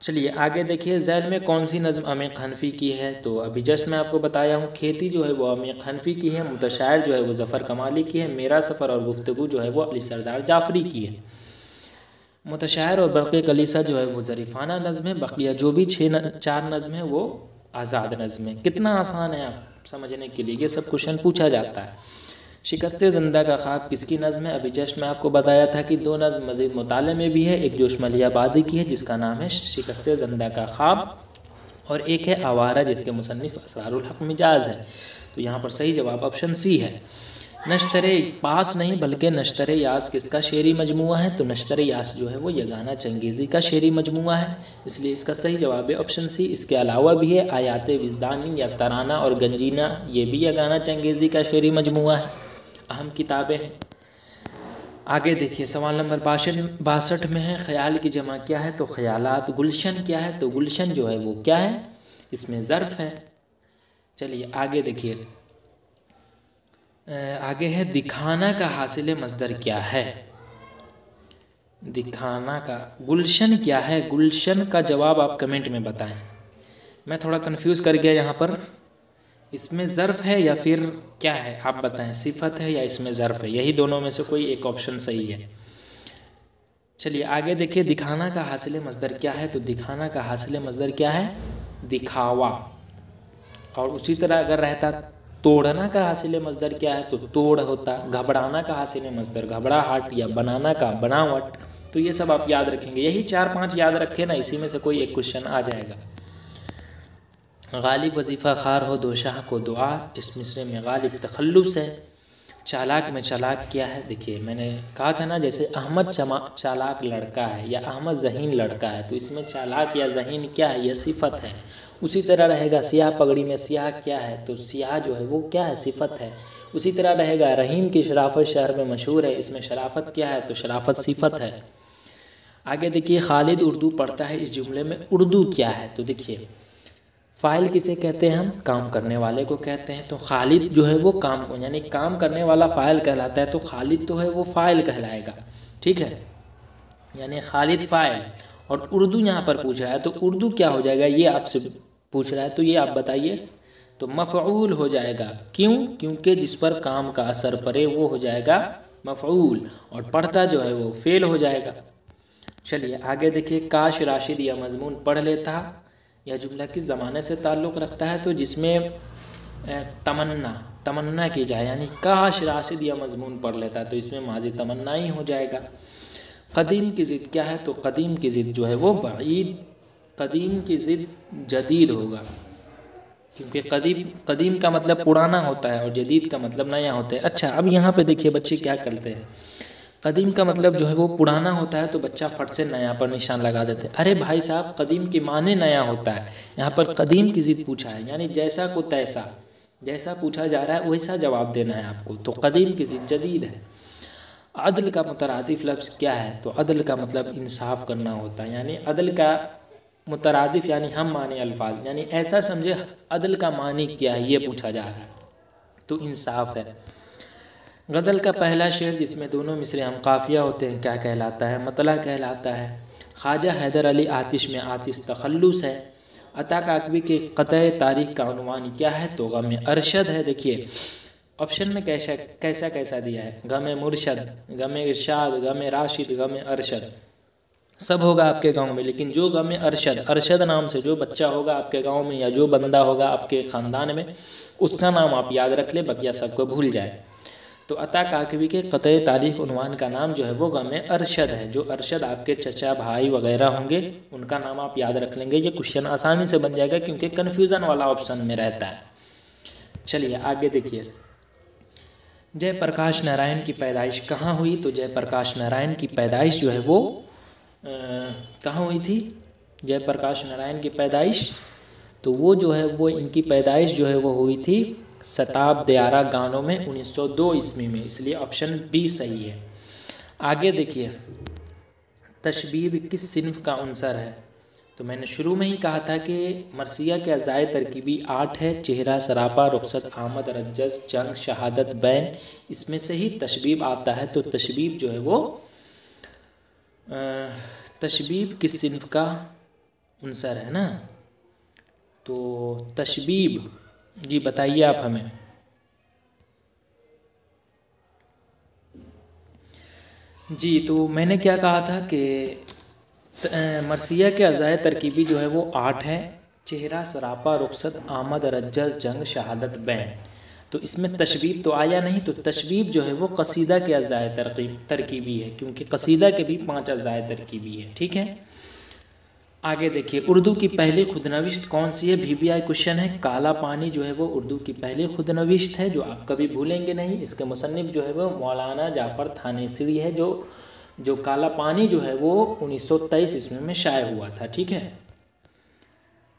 चलिए आगे देखिए, ज़ैल में कौन सी नज़्म अमीर हनफी की है? तो अभी जस्ट मैं आपको बताया हूँ, खेती जो है वो अमीर हनफी की है, मुतशायर जो है वो ज़फ़र कमाली की है, मेरा सफ़र और गुफ्तगू जो है वो अली सरदार जाफ़री की है। मुतशायर और बरक़े कलीसा जो है वो ज़रीफ़ाना नज़्म है, बकिया जो भी 4 नज़्म है वो आज़ाद नज़्म है। कितना आसान है आप समझने के लिए, ये सब क्वेश्चन पूछा जाता है। शिकस्ते ज़िंदा का ख्वाब किसकी नज़्म है? अभी जस्ट मैं आपको बताया था कि 2 नज़्म मज़ीद मुताले में भी है, एक जोशमली आबादी की है जिसका नाम है शिकस्ते ज़िंदा का ख्वाब, और एक है आवारा जिसके मुसन्निफ़ असरारुल हक़ मिजाज है। तो यहाँ पर सही जवाब ऑप्शन सी है। नश्तरे पास नहीं बल्कि नश्तरे यास किसका शेरी मजमुआ है? तो नश्तरे यास जो है वो यगाना चंगेज़ी का शेरी मजमुआ है, इसलिए इसका सही जवाब है ऑप्शन सी। इसके अलावा भी है आयात विज़दानी या तराना और गंजीना, ये भी यगाना चंगेज़ी का शेरी मजमुआ है, अहम किताबें हैं। आगे देखिए, सवाल नंबर 62 में है, ख्याल की जमा क्या है? तो ख्यालात। गुलशन क्या है? तो गुलशन जो है वो क्या है? इसमें ज़र्फ़ है। चलिए आगे देखिए, आगे है दिखाना का हासिल मस्दर क्या है? दिखाना का गुलशन क्या है? गुलशन का जवाब आप कमेंट में बताएं। मैं थोड़ा कंफ्यूज कर गया यहाँ पर, इसमें ज़र्फ़ है या फिर क्या है, आप बताएं, सिफत है या इसमें ज़र्फ़ है? यही दोनों में से कोई एक ऑप्शन सही है। चलिए आगे देखिए, दिखाना का हासिल मस्दर क्या है? तो दिखाना का हासिल मस्दर क्या है? दिखावा। और उसी तरह अगर रहता तोड़ना का हासिल मस्दर क्या है? तो तोड़ होता। घबराना का हासिल मस्दर घबराहट, या बनाना का बनावट। तो ये सब आप याद रखेंगे, यही 4-5 याद रखें ना, इसी में से कोई एक क्वेश्चन आ जाएगा। गालिब वजीफ़ा खार हो दो शाह को दुआ, इस मिसरे में गालिब तखल्लुस है। चालाक में चालाक क्या है? देखिए मैंने कहा था ना, जैसे अहमद चालाक लड़का है या अहमद ज़हीन लड़का है, तो इसमें चालाक या ज़हीन क्या है? यह सिफत है। उसी तरह रहेगा सियाह पगड़ी में सियाह क्या है? तो सियाह जो है वो क्या है? सिफत है। उसी तरह रहेगा रहीम की शराफत शहर में मशहूर है, इसमें शराफत क्या है? तो शराफत सिफत है। आगे देखिए खालिद उर्दू पढ़ता है, इस जुमले में उर्दू क्या है? तो देखिए फ़ाइल किसे कहते हैं हम? काम करने वाले को कहते हैं। तो खालिद जो है वो काम को, यानी काम करने वाला फ़ाइल कहलाता है, तो खालिद तो है वो फ़ाइल कहलाएगा, ठीक है, यानी खालिद फ़ाइल। और उर्दू यहाँ पर पूछ रहा है, तो उर्दू क्या हो जाएगा ये आपसे पूछ रहा है, तो ये आप बताइए। तो मफ़ऊल हो जाएगा। क्यों? क्योंकि जिस पर काम का असर पड़े वो हो जाएगा मफ़ऊल, और पढ़ता जो है वो फ़ेल हो जाएगा। चलिए आगे देखिए, काश राशिद यह मजमून पढ़ लेता, यह जुमला किस ज़माने से ताल्लुक़ रखता है? तो जिसमें तमन्ना की जाए, यानी काश राशिद यह मजमून पढ़ लेता, तो इसमें माजी तमन्ना ही हो जाएगा। कदीम की ज़िद क्या है? तो कदीम की ज़िद जो है वो बईद, कदीम की ज़िद जदीद होगा, क्योंकि कदीम का मतलब पुराना होता है और जदीद का मतलब नया होता है। अच्छा, अब यहाँ पे देखिए बच्चे क्या करते हैं, कदीम का मतलब जो है वो पुराना होता है, तो बच्चा फट से नया पर निशान लगा देते हैं। अरे भाई साहब, कदीम के माने नया होता है, यहाँ पर कदीम की ज़िद पूछा है, यानी जैसा को तैसा, जैसा पूछा जा रहा है वैसा जवाब देना है आपको, तो कदीम की ज़िद जदीद है। अदल का मुतरादिफ लफ्ज़ क्या है? तो अदल का मतलब इंसाफ करना होता है, यानी अदल का मुतरादिफ यानी हम माने अल्फाज, यानी ऐसा समझे अदल का मानी क्या है ये पूछा जा रहा है, तो इंसाफ है। गज़ल का पहला शेर जिसमें दोनों मिसरे हम काफिया होते हैं क्या कहलाता है? मतला कहलाता है। ख्वाजा हैदर अली आतिश में आतिश तखल्लुस है। अता काकवी के क़तए तारीख़ का उन्वान क्या है? तो गम अरशद है। देखिए ऑप्शन में कैसा कैसा दिया है, गम मुरशद, गम इरशाद, गम राशिद, गम अरशद, सब होगा आपके गांव में, लेकिन जो गम अरशद नाम से जो बच्चा होगा आपके गांव में या जो बंदा होगा आपके ख़ानदान में, उसका नाम आप याद रख ले, बकिया सबको भूल जाए। तो अता काकवी के क़तए तारीख़ उन्वान का नाम जो है वो गम अरशद है। जो अरशद आपके चचा भाई वगैरह होंगे उनका नाम आप याद रख लेंगे। ये क्वेश्चन आसानी से बन जाएगा क्योंकि कन्फ्यूज़न वाला ऑप्शन में रहता है। चलिए आगे देखिए, जयप्रकाश नारायण की पैदाइश कहाँ हुई? तो जयप्रकाश नारायण की पैदाइश जो है वो कहाँ हुई थी? जयप्रकाश नारायण की पैदाइश, तो वो जो है वो इनकी पैदाइश जो है वो हुई थी सताब दयारा गानों में 1902 ईस्वी में, इसलिए ऑप्शन बी सही है। आगे देखिए, तशबीब किस सिन्फ का उनसर है? तो मैंने शुरू में ही कहा था कि मरसिया के अज़ाए तरकीबी 8 है, चेहरा, सरापा, रुखसत, आमद, रज्जस, जंग, शहादत, बैन, इसमें से ही तशबीब आता है। तो तशबीब जो है वो तशबीब किस सिन्फ का उनसर है ना? तो तशबीब जी बताइए आप हमें। जी तो मैंने क्या कहा था कि मरसिया के अज़ाए तरकीबी जो है वो 8 है, चेहरा, सरापा, रुखसत, आमद, रज्जस, जंग, शहादत, बैन, तो इसमें तशबीब तो आया नहीं। तो तशबीब जो है वो कसीदा के अज़ाए तरकीबी है, क्योंकि कसीदा के भी 5 अज़ाए तरकीबी है, ठीक है। आगे देखिए, उर्दू की पहली खुदनविश्त कौन सी है? VBI क्वेश्चन है। काला पानी जो है वो उर्दू की पहली खुदनविश्त है, जो आप कभी भूलेंगे नहीं। इसके मुसन्निफ जो है वो मौलाना जाफ़र थानेसरी है। जो काला पानी जो है वो 1923 ईस्वी में शाये हुआ था, ठीक है।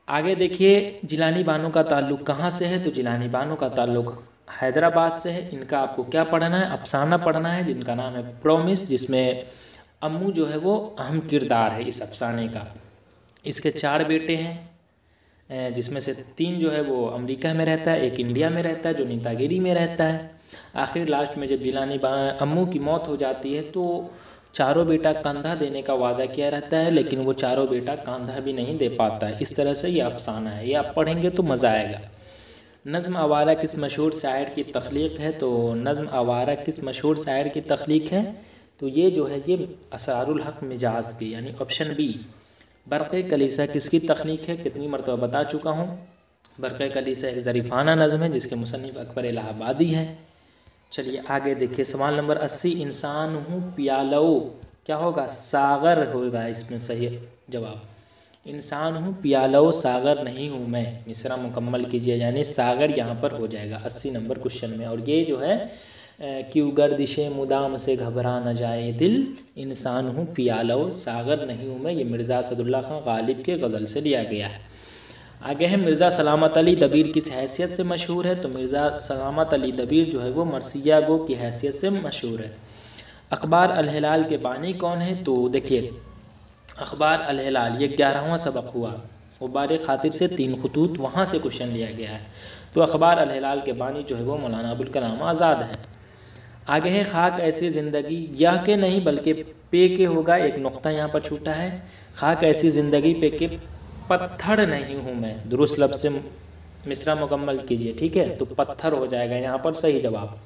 आगे देखिए, जिलानी बानो का ताल्लुक़ कहाँ से है? तो जिलानी बानो का ताल्लुक़ हैदराबाद से है। इनका आपको क्या पढ़ना है? अफसाना पढ़ना है, जिनका नाम है प्रोमिस, जिसमें अम्मू जो है वो अहम किरदार है इस अफसाने का। इसके 4 बेटे हैं, जिसमें से 3 जो है वो अमेरिका में रहता है, एक इंडिया में रहता है जो नीतागिरी में रहता है। आखिर लास्ट में जब जिलानी अम्मू की मौत हो जाती है तो चारों बेटा कंधा देने का वादा किया रहता है, लेकिन वो चारों बेटा कंधा भी नहीं दे पाता है। इस तरह से ये अफसाना है, ये आप पढ़ेंगे तो मज़ा आएगा। नज़्म आवारा किस मशहूर शायर की तख्लीक है? तो नज़्म आवारा किस मशहूर शायर की तख्लीक है? तो ये जो है ये असारुल हक मिजाज की, यानी ऑप्शन बी। बरक़े कलीसा किसकी तख्लीक है? कितनी मरतबा बता चुका हूँ। बरक़े कलीसा एक ज़रीफ़ाना नज़्म है जिसके मुसन्निफ़ अकबर इलाहाबादी हैं। चलिए आगे देखिए, सवाल नंबर 80, इंसान हूँ प्यालो क्या होगा? सागर होगा इसमें सही जवाब। इंसान हूँ प्यालो सागर नहीं हूँ मैं। मिसरा मुकम्मल कीजिए, यानी सागर यहाँ पर हो जाएगा 80 नंबर क्वेश्चन में। और ये जो है क्यों गर्दिशे मुदाम से घबरा न जाए दिल, इंसान हूँ पियालो सागर नहीं हूँ मैं। ये मिर्ज़ा असदुल्ला खां गालिब के गज़ल से लिया गया है। आगे है मिर्ज़ा सलामत अली दबीर किस हैसियत से मशहूर है? तो मिर्ज़ा सलामत अली दबीर जो है वो मरसिया गो की हैसियत से मशहूर है। अखबार अल हिलाल के बानी कौन है? तो देखिए अखबार अल हिलाल ये 11वां सबक हुआ, गुबार खातिर से 3 खतूत वहाँ से क्वेश्चन लिया गया है। तो अखबार अल हिलाल के बानी जो है वो मौलाना अबुल कलाम आज़ाद है। आगे है खाक ऐसी ज़िंदगी, यह के नहीं बल्कि पे के होगा, एक नुक्ता यहाँ पर छूटा है। खाक ऐसी ज़िंदगी पे के पत्थर नहीं हूँ मैं, दुरुस्त लफ्ज़ से मिसरा मुकम्मल कीजिए, ठीक है। तो पत्थर हो जाएगा यहाँ पर सही जवाब।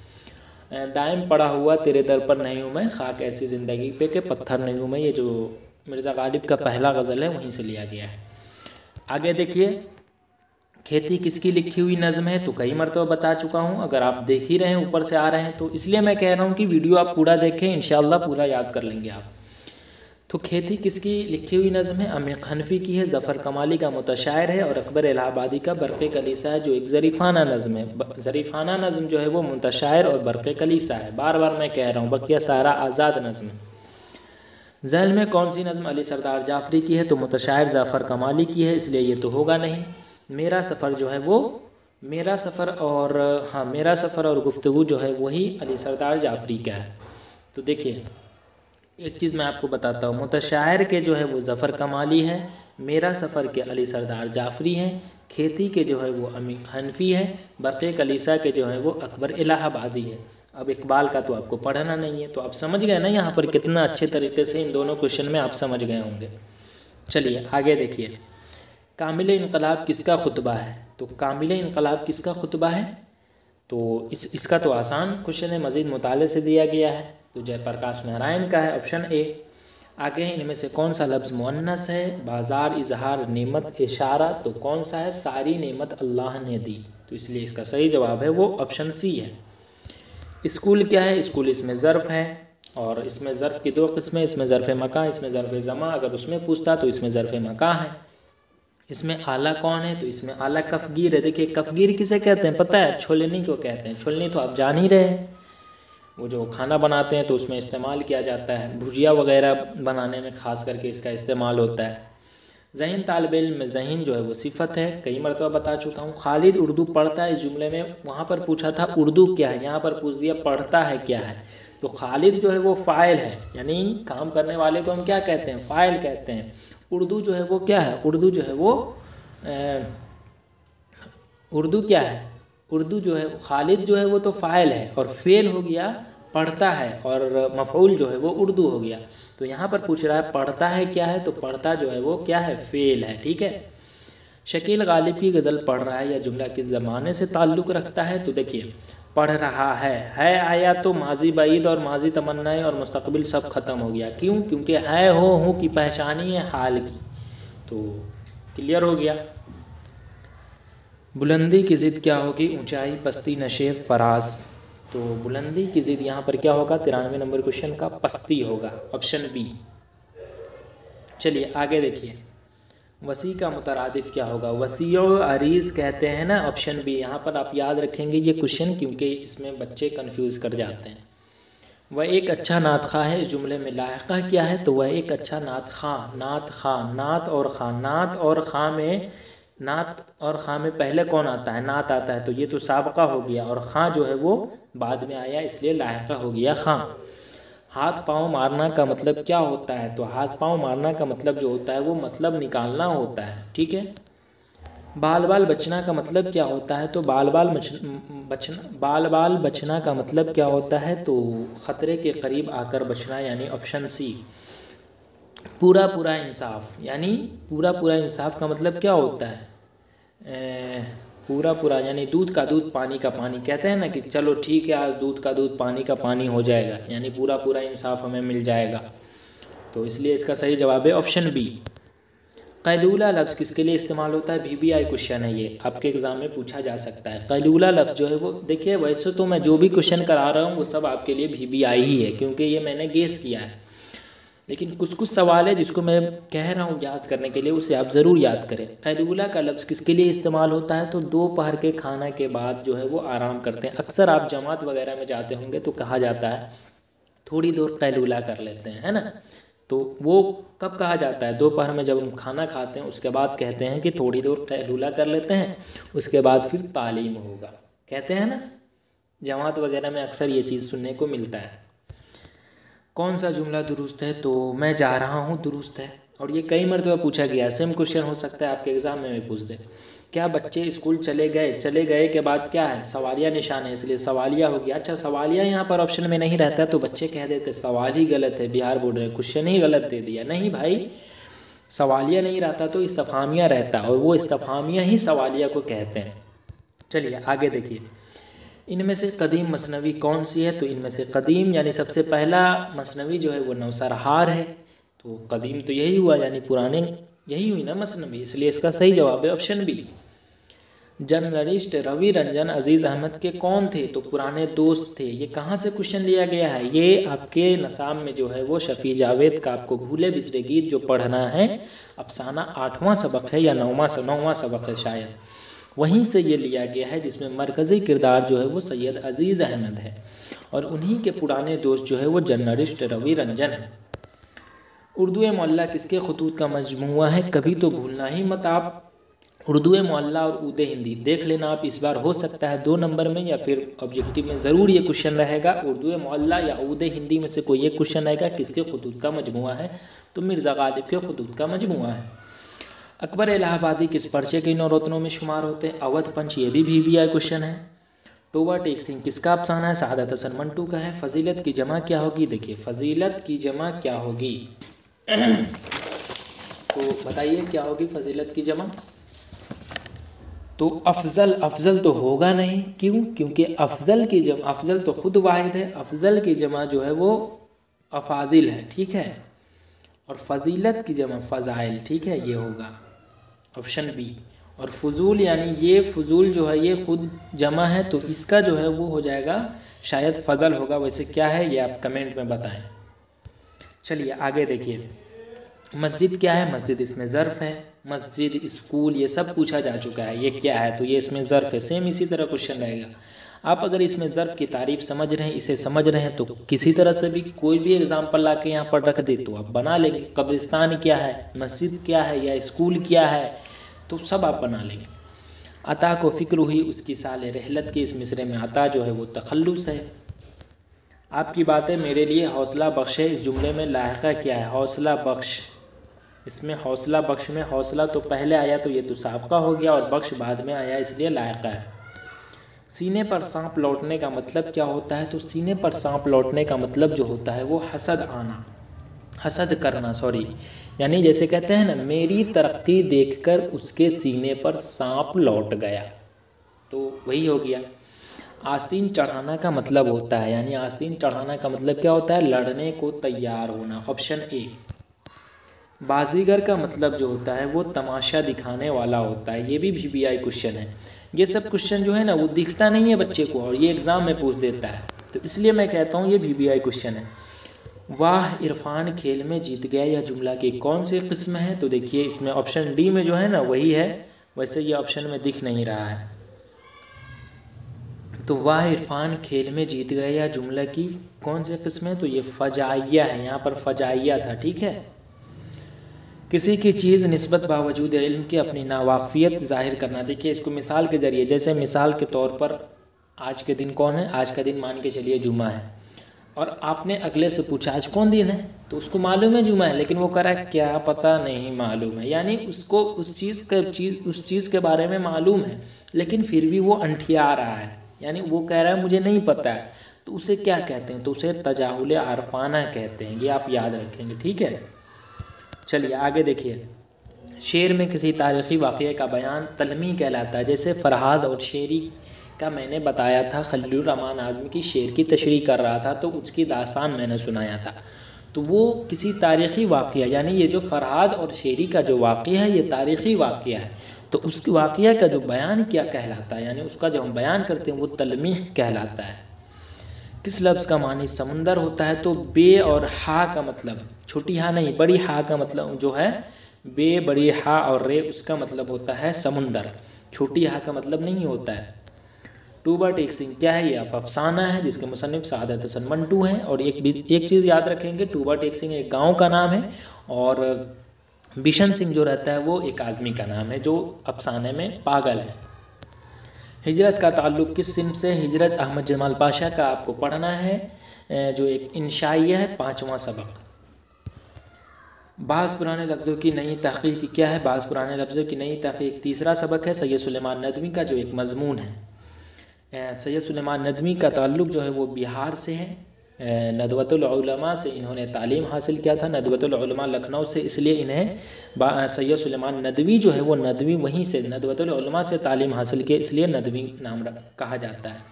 दायम पड़ा हुआ तेरे दर पर नहीं हूँ मैं, खाक ऐसी ज़िंदगी पे के पत्थर नहीं हूँ मैं, ये जो मिर्ज़ा गालिब का पहला गज़ल है वहीं से लिया गया है। आगे देखिए खेती किसकी लिखी हुई नज़म है? तो कई मरतबा बता चुका हूँ, अगर आप देख ही रहे हैं ऊपर से आ रहे हैं तो इसलिए मैं कह रहा हूँ कि वीडियो आप पूरा देखें, इंशाअल्लाह पूरा याद कर लेंगे आप। तो खेती किसकी लिखी हुई नज़म है? अमीर हनफी की है, ज़फ़र कमाली का मुतशायर है और अकबर इलाहाबादी का बरक़े कलीसा है, जो एक ज़रीफ़ाना नज़म है। ज़रीफ़ाना नज़म जो है वो मुतशायर और बरक़े कलीसा है। बार बार मैं कह रहा हूँ, बक़िया सारा आज़ाद नज़म है। ज़ैल में कौन सी नज़म अली सरदार जाफ़री की है? तो मुतशायर ज़फ़र कमाली की है, इसलिए ये तो होगा नहीं। मेरा सफ़र जो है वो मेरा सफ़र और गुफ्तगू जो है वही अली सरदार जाफ़री का है। तो देखिए एक चीज़ मैं आपको बताता हूँ, मुतशायर के जो है वो ज़फ़र कमाली है, मेरा सफ़र के अली सरदार जाफ़री हैं, खेती के जो है वो अमीर हनफी है, बरक़े कलीसा के जो है वो अकबर इलाहाबादी है। अब इकबाल का तो आपको पढ़ना नहीं है, तो आप समझ गए ना यहाँ पर कितना अच्छे तरीके से इन दोनों क्वेश्चन में आप समझ गए होंगे। चलिए आगे देखिए, कामिल इनकलाब किसका खुतबा है? तो कामिल इनकलाब किसका खुतबा है? तो इसका तो आसान क्वेश्चन है, मज़ीद मुताले से दिया गया है, तो जयप्रकाश नारायण का है, ऑप्शन ए। आगे है इनमें से कौन सा लफ्ज़ मुअन्नस है? बाज़ार, इजहार, नेमत, इशारा, तो कौन सा है? सारी नेमत अल्लाह ने दी, तो इसलिए इसका सही जवाब है वो ऑप्शन सी है। स्कूल क्या है? स्कूल इसमें ज़र्फ़ है और इसमें ज़र्फ़ की 2 किस्में, इसमें ज़र्फ़ मकां, इसमें ज़र्फ़ ज़मा। अगर उसमें पूछता तो इसमें ज़र्फ़ मकां है। इसमें आला कौन है? तो इसमें आला कफ़गीर है। देखिए कफ़गीर किसे कहते हैं पता है? छोलनी को कहते हैं। छोलनी तो आप जान ही रहे हैं, वो जो खाना बनाते हैं तो उसमें इस्तेमाल किया जाता है, भुजिया वगैरह बनाने में ख़ास करके इसका इस्तेमाल होता है। ज़हीन तालिब इल्म में ज़हीन जो है वो सिफ़त है, कई मरतबा बता चुका हूँ। खालिद उर्दू पढ़ता है, इस जुमले में वहाँ पर पूछा था उर्दू क्या है, यहाँ पर पूछ दिया पढ़ता है क्या है। तो खालिद जो है वो फ़ाइल है, यानी काम करने वाले को हम क्या कहते हैं? फ़ाइल कहते हैं। उर्दू जो है वो क्या है? उर्दू जो है वो उर्दू क्या है? उर्दू जो है खालिद जो है वो तो फ़ाइल है और फ़ेल हो गया पढ़ता है, और मफ़ऊल जो है वो उर्दू हो गया। तो यहाँ पर पूछ रहा है पढ़ता है क्या है? तो पढ़ता जो है वो क्या है? फ़ेल है, ठीक है। शकील गालिब की गज़ल पढ़ रहा है या जुमला किस ज़माने से ताल्लुक़ रखता है? तो देखिए पढ़ रहा है आया तो माजी बाईद और माजी तमन्नाएं और मुस्तकबिल सब ख़त्म हो गया। क्यों? क्योंकि है हो हूँ की पहचानी है हाल की, तो क्लियर हो गया। बुलंदी की ज़िद क्या होगी? ऊंचाई, पस्ती, नशे, फराज। तो बुलंदी की ज़िद यहाँ पर क्या होगा? 93 नंबर क्वेश्चन का पस्ती होगा, ऑप्शन बी। चलिए आगे देखिए, वसी का मुतरादिफ क्या होगा? वसी और अरीज़ कहते हैं ना, ऑप्शन बी। यहाँ पर आप याद रखेंगे ये क्वेश्चन, क्योंकि इसमें बच्चे कंफ्यूज कर जाते हैं। वह एक अच्छा नात ख़ा है, इस जुमले में लायक़ा क्या है? तो वह एक अच्छा नात ख़ा, नात ख़ा, नात और ख़ा, नात और ख़ा में पहले कौन आता है? नात आता है, तो ये तो साबका हो गया, और ख़ा जो है वो बाद में आया, इसलिए लायक़ा हो गया ख़ा। हाथ पाँव मारना का मतलब क्या होता है? तो हाथ पाँव मारना का मतलब जो होता है वो मतलब निकालना होता है, ठीक है। बाल बाल बचना का मतलब क्या होता है? तो बाल बाल बचना का मतलब क्या होता है? तो ख़तरे के करीब आकर बचना, यानी ऑप्शन सी। पूरा पूरा इंसाफ, यानी पूरा पूरा इंसाफ का मतलब क्या होता है? पूरा पूरा यानी दूध का दूध पानी का पानी, कहते हैं ना कि चलो ठीक है आज दूध का दूध पानी का पानी हो जाएगा, यानी पूरा पूरा इंसाफ हमें मिल जाएगा। तो इसलिए इसका सही जवाब है ऑप्शन बी। कैलूला लफ्ज़ किसके लिए इस्तेमाल होता है? VBI क्वेश्चन है ये, आपके एग्ज़ाम में पूछा जा सकता है। कैलूला लफ्ज़ जो है वो, देखिए वैसे तो मैं जो भी क्वेश्चन करा रहा हूँ वो सब आपके लिए VBI ही है, क्योंकि ये मैंने गेस किया है, लेकिन कुछ कुछ सवाल है जिसको मैं कह रहा हूँ याद करने के लिए, उसे आप ज़रूर याद करें। कैलूला का लफ्ज़ किसके लिए इस्तेमाल होता है? तो दोपहर के खाना के बाद जो है वो आराम करते हैं। अक्सर आप जमात वगैरह में जाते होंगे तो कहा जाता है थोड़ी देर कैलूला कर लेते हैं, है ना। तो वो कब कहा जाता है? दोपहर में जब हम खाना खाते हैं उसके बाद कहते हैं कि थोड़ी देर कैलूला कर लेते हैं, उसके बाद फिर तालीम होगा, कहते हैं ना। जमात वगैरह में अक्सर ये चीज़ सुनने को मिलता है। कौन सा जुमला दुरुस्त है? तो मैं जा रहा हूँ दुरुस्त है, और ये कई मरतबा पूछा गया है। सेम क्वेश्चन हो सकता है आपके एग्ज़ाम में भी पूछ दे। क्या बच्चे स्कूल चले गए? चले गए के बाद क्या है? सवालिया निशान है, इसलिए सवालिया हो गया। अच्छा, सवालिया यहाँ पर ऑप्शन में नहीं रहता तो बच्चे कह देते सवाल ही गलत है, बिहार बोर्ड ने क्वेश्चन ही गलत दे दिया। नहीं भाई, सवालिया नहीं रहता तो इस्तफामिया रहता, और वो इस्तफामिया ही सवालिया को कहते हैं। चलिए आगे देखिए, इनमें से कदीम मसनवी कौन सी है? तो इनमें से कदीम यानी सबसे पहला मसनवी जो है वो नौसरहार है। तो कदीम तो यही हुआ, यानी पुराने यही हुई ना मसनवी, इसलिए इसका सही जवाब है option B. Journalist Ravi Ranjan Aziz Ahmed के कौन थे? तो पुराने दोस्त थे। ये कहाँ से क्वेश्चन लिया गया है? ये आपके नसाब में जो है वो शफ़ी जावेद का आपको भूले बिसरे गीत जो पढ़ना है, अफसाना 8वां सबक है या 9वां सबक है शायद, वहीं से ये लिया गया है, जिसमें मरकज़ी किरदार जो है वो सैयद अजीज़ अहमद है, और उन्हीं के पुराने दोस्त जो है वो जर्नलिस्ट रवि रंजन है। उर्दू मोहल्ला किसके खतूत का मजमूआ है? कभी तो भूलना ही मत आप उर्दू मोहल्ला और ऊदे हिंदी देख लेना आप। इस बार हो सकता है 2 नंबर में या फिर ऑब्जेक्टिव में ज़रूर ये क्वेश्चन रहेगा। उर्दू मोहल्ला या ऊदे हिंदी में से कोई एक क्वेश्चन रहेगा, किसके खतूत का मजमूआ है? तो मिर्ज़ा गालिब के खतूत का मजमूआ है। अकबर इलाहाबादी किस पर्चे के नौरत्नों में शुमार होते हैं? अवध पंच, ये भी VBI क्वेश्चन है। टोबा टेक सिंह किसका अफसाना है? सआदत हसन मंटू का है। फजीलत की जमा क्या होगी? देखिए फजीलत की जमा क्या होगी तो बताइए क्या होगी फजीलत की जमा? तो अफजल, अफजल तो होगा नहीं। क्यों? क्योंकि अफजल की जमा, अफजल तो खुद वाहिद है, अफजल की जमा जो है वो अफाजिल है, ठीक है। और फजीलत की जमा फ़ज़ाइल, ठीक है, ये होगा ऑप्शन बी। और फजूल यानी ये फजूल जो है ये खुद जमा है, तो इसका जो है वो हो जाएगा शायद फ़ज़ल होगा। वैसे क्या है ये आप कमेंट में बताएं। चलिए आगे देखिए, मस्जिद क्या है? मस्जिद इसमें ज़र्फ़ है। मस्जिद, स्कूल, ये सब पूछा जा चुका है। ये क्या है? तो ये इसमें ज़र्फ़ है। सेम इसी तरह क्वेश्चन रहेगा। आप अगर इसमें ज़र्फ़ की तारीफ़ समझ रहे हैं, इसे समझ रहे हैं, तो किसी तरह से भी कोई भी एग्जाम्पल ला के यहाँ पर रख दे तो आप बना लेंगे। कब्रिस्तान क्या है, मस्जिद क्या है, या स्कूल क्या है, तो सब आप बना लेंगे। अता को फ़िक्र हुई उसकी साल रहलत की, इस मिसरे में अता जो है वो तखल्लुस है। आपकी बातें मेरे लिए हौसला बख्श है, इस जुमले में लायका क्या है? हौसला बख्श। इसमें हौसला बख्श में हौसला तो पहले आया तो ये तो साबका हो गया, और बख्श बाद में आया इसलिए लायका है। सीने पर सांप लौटने का मतलब क्या होता है? तो सीने पर सांप लौटने का मतलब जो होता है वो हसद आना, हसद करना, सॉरी, यानी जैसे कहते हैं ना, मेरी तरक्की देखकर उसके सीने पर सांप लौट गया, तो वही हो गया। आस्तीन चढ़ाना का मतलब होता है, यानी आस्तीन चढ़ाना का मतलब क्या होता है? लड़ने को तैयार होना, ऑप्शन ए। बाजीगर का मतलब जो होता है वो तमाशा दिखाने वाला होता है, ये भी VBI क्वेश्चन है। ये सब क्वेश्चन जो है ना वो दिखता नहीं है बच्चे को, और ये एग्ज़ाम में पूछ देता है, तो इसलिए मैं कहता हूँ ये VBI क्वेश्चन है। वाह इरफान खेल में जीत गया, यह जुमला की कौन सी किस्म है? तो देखिए इसमें ऑप्शन डी में जो है ना वही है, वैसे ये ऑप्शन में दिख नहीं रहा है। तो वाह इरफान खेल में जीत गया, यह जुमला की कौन सी किस्म है? तो ये फजाइया है, यहाँ पर फजाइया था, ठीक है। किसी की चीज़ निस्बत बावजूद इल्म की अपनी नावाकियत ज़ाहिर करना। देखिए इसको मिसाल के ज़रिए, जैसे मिसाल के तौर पर आज के दिन कौन है? आज का दिन मान के चलिए जुमा है, और आपने अगले से पूछा आज कौन दिन है, तो उसको मालूम है जुमा है, लेकिन वो कह रहा है क्या पता नहीं मालूम है, यानी उसको उस चीज़ के बारे में मालूम है, लेकिन फिर भी वो अंठिया रहा है, यानी वो कह रहा है मुझे नहीं पता है, तो उसे क्या कहते हैं? तो उसे तजाहुल आरफाना कहते हैं। ये आप याद रखेंगे, ठीक है। चलिए आगे देखिए, शेर में किसी तारीख़ी वाक़ये का बयान तलमी कहलाता है। जैसे फ़रहाद और शेरी का मैंने बताया था, खलीलुर रहमान आज़मी की शेर की तशरीह कर रहा था तो उसकी दास्तान मैंने सुनाया था, तो वो किसी तारीख़ी वाक़या, यानी ये जो फ़रहाद और शेरी का जो वाक़या है ये तारीख़ी वाक़या है, तो उस वाक़या का जो बयान क्या कहलाता है, यानी उसका जो हम बयान करते हैं वो तलमीह कहलाता है। किस लफ्ज़ का मानी समुंदर होता है? तो बे और हा का मतलब, छोटी हा नहीं बड़ी हा का मतलब जो है, बे बड़ी हा और रे उसका मतलब होता है समुंदर, छोटी हा का मतलब नहीं होता है। टूबा टेक सिंह क्या है? ये अफसाना है जिसके मुसन्निफ सादत हसन मंटू हैं। और एक चीज़ याद रखेंगे, टूबा टेक सिंह एक गांव का नाम है और बिशन सिंह जो रहता है वो एक आदमी का नाम है जो अफसाने में पागल है। हिजरत का ताल्लुक़ किस सिंह से? हिजरत अहमद जमाल पाशा का आपको पढ़ना है, जो एक इंशाइया है, 5वां सबक। बाज़ पुराने लफ्ज़ों की नई तहक़ीक़ क्या है? बाज़ पुराने लफ्ज़ों की नई तहक़ीक़ 3रा सबक है सैयद सुलेमान नदवी का, जो एक मज़मून है। सैयद सुलेमान नदवी का ताल्लुक़ जो है वो बिहार से है, नदवतुल उलमा से इन्होंने तालीम हासिल किया था, नदवतुल उलमा लखनऊ से, इसलिए इन्हें सैयद सुलेमान नदवी जो है वो नदवी वहीं से नदवतुल उलमा से तालीम हासिल की, इसलिए नदवी नाम कहा जाता है।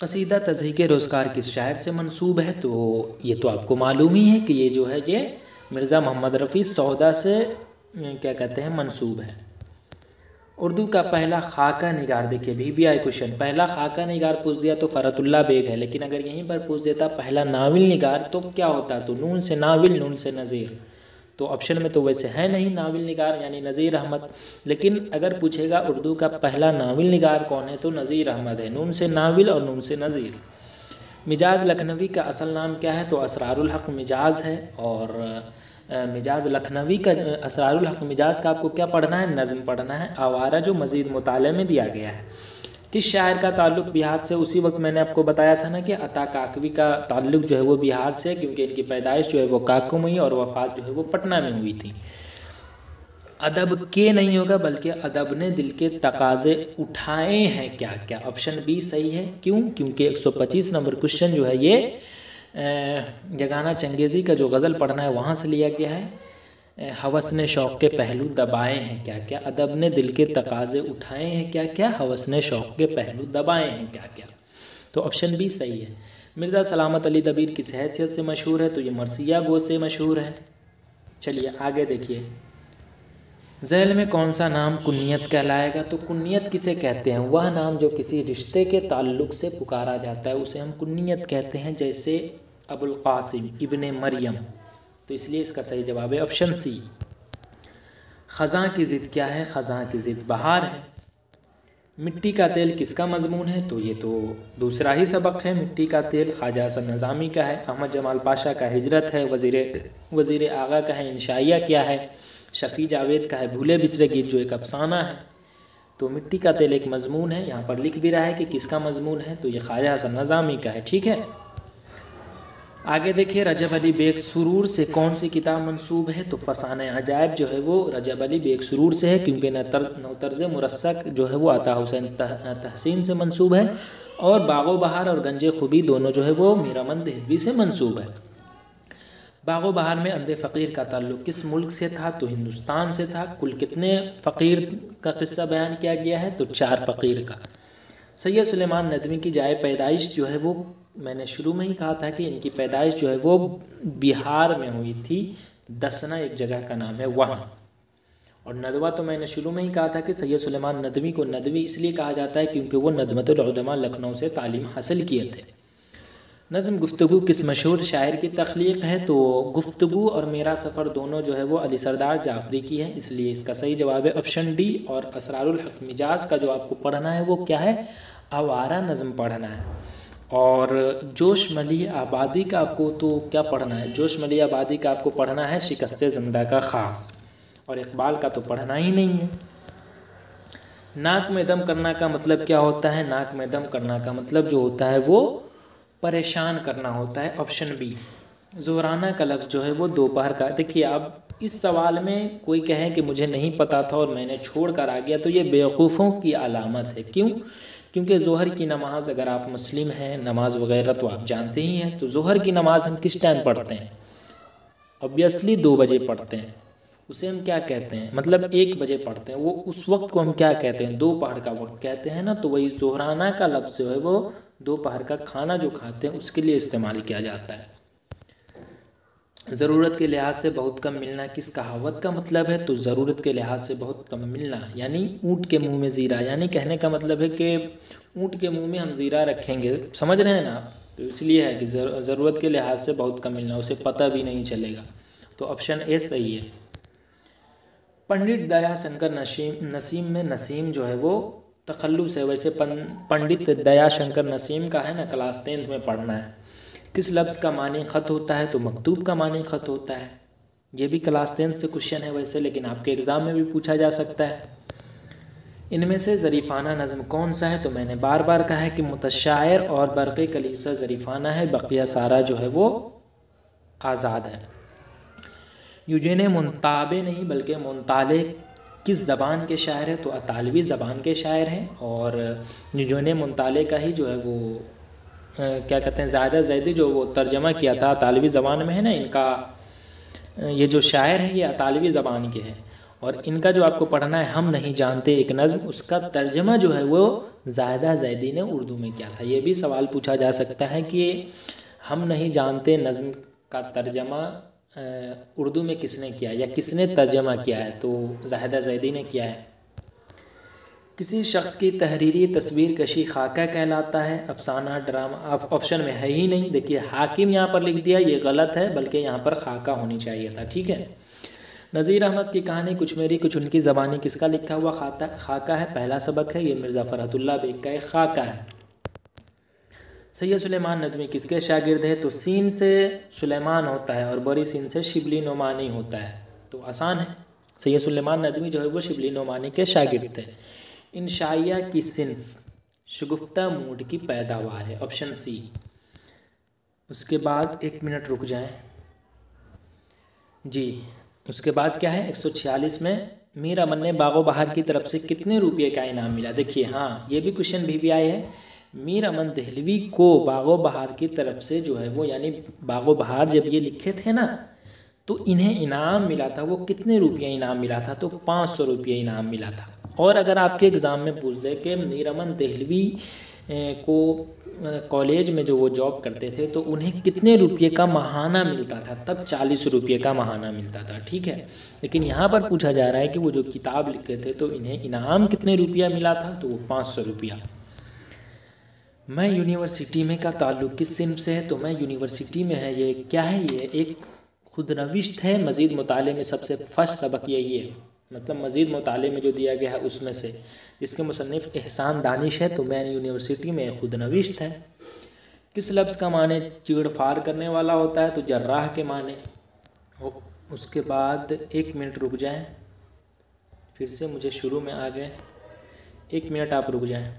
कसीदा तज़हीक रोज़गार किस शायर से मंसूब है? तो ये तो आपको मालूम ही है कि ये जो है ये मिर्ज़ा मोहम्मद रफ़ी सौदा से क्या कहते हैं मंसूब है। उर्दू का पहला खाका निगार, देखिए भी आई क्वेश्चन, पहला खाका निगार पूछ दिया तो फ़रतुल्ला बेग है, लेकिन अगर यहीं पर पूछ देता पहला नाविल निगार तो क्या होता? तो नून से नाविल, नून से नज़ीर, तो ऑप्शन में तो वैसे है नहीं नाविल निगार यानी नज़ीर अहमद, लेकिन अगर पूछेगा उर्दू का पहला नाविल निगार कौन है तो नज़ीर अहमद है, नून से नाविल और नून से नज़ीर। मिजाज लखनवी का असल नाम क्या है? तो असरारुल हक़ मिजाज है। और मिजाज लखनवी का असरारुल हक़ मिजाज का आपको क्या पढ़ना है? नज़म पढ़ना है, आवारा, जो मज़ीद मुताले में दिया गया है। किस शायर का ताल्लुक़ बिहार से? उसी वक्त मैंने आपको बताया था ना कि अता काकवी का ताल्लुक़ जो है वो बिहार से, क्योंकि इनकी पैदाइश जो है वो काको में हुई और वफ़ात जो है वो पटना में हुई थी। अदब के नहीं होगा बल्कि अदब ने दिल के तकाजे उठाए हैं क्या क्या? ऑप्शन बी सही है। क्यों? क्योंकि 125 नंबर क्वेश्चन जो है ये जगाना चंगेज़ी का जो गज़ल पढ़ना है वहाँ से लिया गया है। हवस ने शौक़ के पहलू दबाए हैं क्या क्या? अदब ने दिल के तकाजे उठाए हैं क्या क्या? हवस ने शौक़ के पहलू दबाए हैं क्या क्या? तो ऑप्शन बी सही है। मिर्ज़ा सलामत अली दबीर किस हैसियत से मशहूर है? तो ये मरसिया गो से मशहूर है। चलिए आगे देखिए, ज़ैल में कौन सा नाम कुन्नियत कहलाएगा? तो कुन्नियत किसे कहते हैं? वह नाम जो किसी रिश्ते के ताल्लुक़ से पुकारा जाता है उसे हम कुन्नियत कहते हैं, जैसे अबुल कासिम, इब्ने मरियम, तो इसलिए इसका सही जवाब है ऑप्शन सी। ख़ज़ां की ज़िद क्या है? ख़ज़ां की ज़िद बहार है। मिट्टी का तेल किसका मजमून है? तो ये तो दूसरा ही सबक है। मिट्टी का तेल ख्वाजा हसन निज़ामी का है। अहमद जमाल पाशा का हिजरत है। वज़ीर आगा का है इंशाइया क्या है? शफ़ी जावेद का है भूले बिसरे गीत, जो एक अफसाना है। तो मिट्टी का तेल एक मजमून है, यहाँ पर लिख भी रहा है कि किसका मजमून है, तो ये ख्वाजा हसन निज़ामी का है। ठीक है, आगे देखिए, रजब अली बेग सुरूर से कौन सी किताब मंसूब है? तो फ़साने अजायब जो है वो रजब अली बेग सुरूर से है, क्योंकि नौतर्ज मुरस्सक जो है वो अता हुसैन तहसीन से मंसूब है। और बागो बहार और गंजे खूबी दोनों जो है वो मीरामंद हिजवी से मंसूब है। बागो बहार में अंधे फ़कीर का ताल्लुक़ किस मुल्क से था? तो हिंदुस्तान से था। कुल कितने फ़कीर का किस्सा बयान किया गया है? तो 4 फ़कीर का। सैयद सुलेमान नदवी की जाए पैदाइश जो है वो मैंने शुरू में ही कहा था कि इनकी पैदाइश जो है वो बिहार में हुई थी। दसना एक जगह का नाम है वहाँ। और नदवा तो मैंने शुरू में ही कहा था कि सैयद सुलेमान नदवी को नदवी इसलिए कहा जाता है क्योंकि वो नदमतुल उलमा लखनऊ से तालीम हासिल किए थे। नज़म गुफ्तगू किस मशहूर शायर की तख्लीक़ है? तो गुफ्तगू और मेरा सफ़र दोनों जो है वो अली सरदार जाफरी की है, इसलिए इसका सही जवाब है ऑप्शन डी। और असरारुल हक़ मिजाज का जो आपको पढ़ना है वो क्या है? आवारा नज़म पढ़ना है। और जोश मली आबादी का आपको तो क्या पढ़ना है? जोश मली आबादी का आपको पढ़ना है शिकस्ते ज़िंदा का ख़्वाब। और इकबाल का तो पढ़ना ही नहीं है। नाक में दम करना का मतलब क्या होता है? नाक में दम करना का मतलब जो होता है वो परेशान करना होता है, ऑप्शन बी। ज़ोराना का लफ्ज़ जो है वो दोपहर का। देखिए, अब इस सवाल में कोई कहे कि मुझे नहीं पता था और मैंने छोड़ कर आ गया, तो ये बेवकूफ़ों की अलामत है। क्यों? क्योंकि ज़ोहर की नमाज़, अगर आप मुस्लिम हैं, नमाज वगैरह तो आप जानते ही हैं, तो ज़ोहर की नमाज़ हम किस टाइम पढ़ते हैं? ऑब्वियसली 2 बजे पढ़ते हैं। उसे हम क्या कहते हैं? मतलब 1 बजे पढ़ते हैं। वो उस वक्त को हम क्या कहते हैं? दोपहर का वक्त कहते हैं ना। तो वही ज़ोहराना का लफ्ज़ जो है वो दोपहर का खाना जो खाते हैं उसके लिए इस्तेमाल किया जाता है। ज़रूरत के लिहाज से बहुत कम मिलना किस कहावत का मतलब है? तो ज़रूरत के लिहाज से बहुत कम मिलना यानी ऊँट के मुंह में ज़ीरा, यानी कहने का मतलब है कि ऊँट के मुंह में हम ज़ीरा रखेंगे, समझ रहे हैं ना आप? तो इसलिए है कि ज़रूरत के लिहाज से बहुत कम मिलना, उसे पता भी नहीं चलेगा। तो ऑप्शन ए सही है। पंडित दयाशंकर नसीम में नसीम जो है वो तखल्लुस है। वैसे पंडित दयाशंकर नसीम का है ना, क्लास 10th में पढ़ना है। किस लफ्ज़ का मानी ख़त होता है? तो मकतूब का मानी ख़त होता है। ये भी क्लास 10th से क्वेश्चन है वैसे, लेकिन आपके एग्ज़ाम में भी पूछा जा सकता है। इनमें से ज़रीफ़ाना नज़्म कौन सा है? तो मैंने बार बार कहा है कि मुतशायर और बरक़े कलीसा ज़रीफ़ाना है, बक़िया सारा जो है वो आज़ाद है। यूजेन मुंताबे नहीं बल्कि मुंताले किस ज़बान के शायर है? तो अतालवी ज़बान के शायर हैं। और यूजेन मुंताले का ही जो है वो क्या कहते हैं, ज़्यादा ज़ैदी जो वो तर्जमा किया था अतालवी ज़बान में है ना, इनका ये जो शायर है ये अतालवी ज़बान के हैं। और इनका जो आपको पढ़ना है हम नहीं जानते एक नज़्म, उसका तर्जमा जो है वो ज़्यादा ज़ैदी ने उर्दू में किया था। ये भी सवाल पूछा जा सकता है कि हम नहीं जानते नज़्म का तर्जमा उर्दू में किसने किया या किसने तर्जमा किया है? तो ज़ाहिदा ज़ैदी ने किया है। किसी शख्स की तहरीरी तस्वीर कशी खाका कहलाता है? अफसाना, ड्रामा? ऑप्शन में है ही नहीं। देखिए हाकिम यहाँ पर लिख दिया, ये गलत है, बल्कि यहाँ पर खाका होनी चाहिए था। ठीक है। नज़ीर अहमद की कहानी कुछ मेरी कुछ उनकी ज़बानी किसका लिखा हुआ खाका है? पहला सबक है, ये मिर्ज़ा फ़रहतुल्लाह बेग का एक खाका है। सैयद सुलेमान नदवी किसके शागिर्द है? तो सीन से सुलेमान होता है और बड़ी सीन से शिबली नोमानी होता है, तो आसान है। सैयद सुलेमान नदवी जो है वो शिबली नोमानी के शागिर्द थे। इंशाइया की सिन्फ शगुफ्ता मूड की पैदावार है, ऑप्शन सी। उसके बाद 1 मिनट रुक जाएं जी। उसके बाद क्या है? 146 में मीर अमन ने बागो बहार की तरफ से कितने रुपये का इनाम मिला? देखिए हाँ, ये भी क्वेश्चन भी आए है। मीर अमन दहलवी को बागो बहार की तरफ से जो है वो, यानी बागो बहार जब ये लिखे थे ना, तो इन्हें इनाम मिला था, वो कितने रुपये इनाम मिला था? तो 500 रुपये इनाम मिला था। और अगर आपके एग्ज़ाम में पूछ दे कि मीर अमन दहलवी को कॉलेज में जो वो जॉब करते थे तो उन्हें कितने रुपये का महाना मिलता था? तब 40 रुपये का महाना मिलता था। ठीक है। लेकिन यहाँ पर पूछा जा रहा है कि वो जो किताब लिखे थे तो इन्हें इनाम कितने रुपया मिला था? तो वो 500 रुपया। मैं यूनिवर्सिटी में का ताल्लुक़ किस सिन्फ से है? तो मैं यूनिवर्सिटी में है, ये क्या है? ये एक खुदनविश्त है। मज़ीद मुताले में सबसे फर्स्ट सबक यही है, मतलब मज़ीद मुताले में जो दिया गया है उसमें से, जिसके मुसन्निफ़ एहसान दानिश है। तो मैं यूनिवर्सिटी में खुदनविश्त है। किस लफ्ज़ का माने चीड़ फाड़ करने वाला होता है? तो जर्राह के माने। उसके बाद 1 मिनट रुक जाएं, फिर से मुझे शुरू में आ गए, 1 मिनट आप रुक जाएं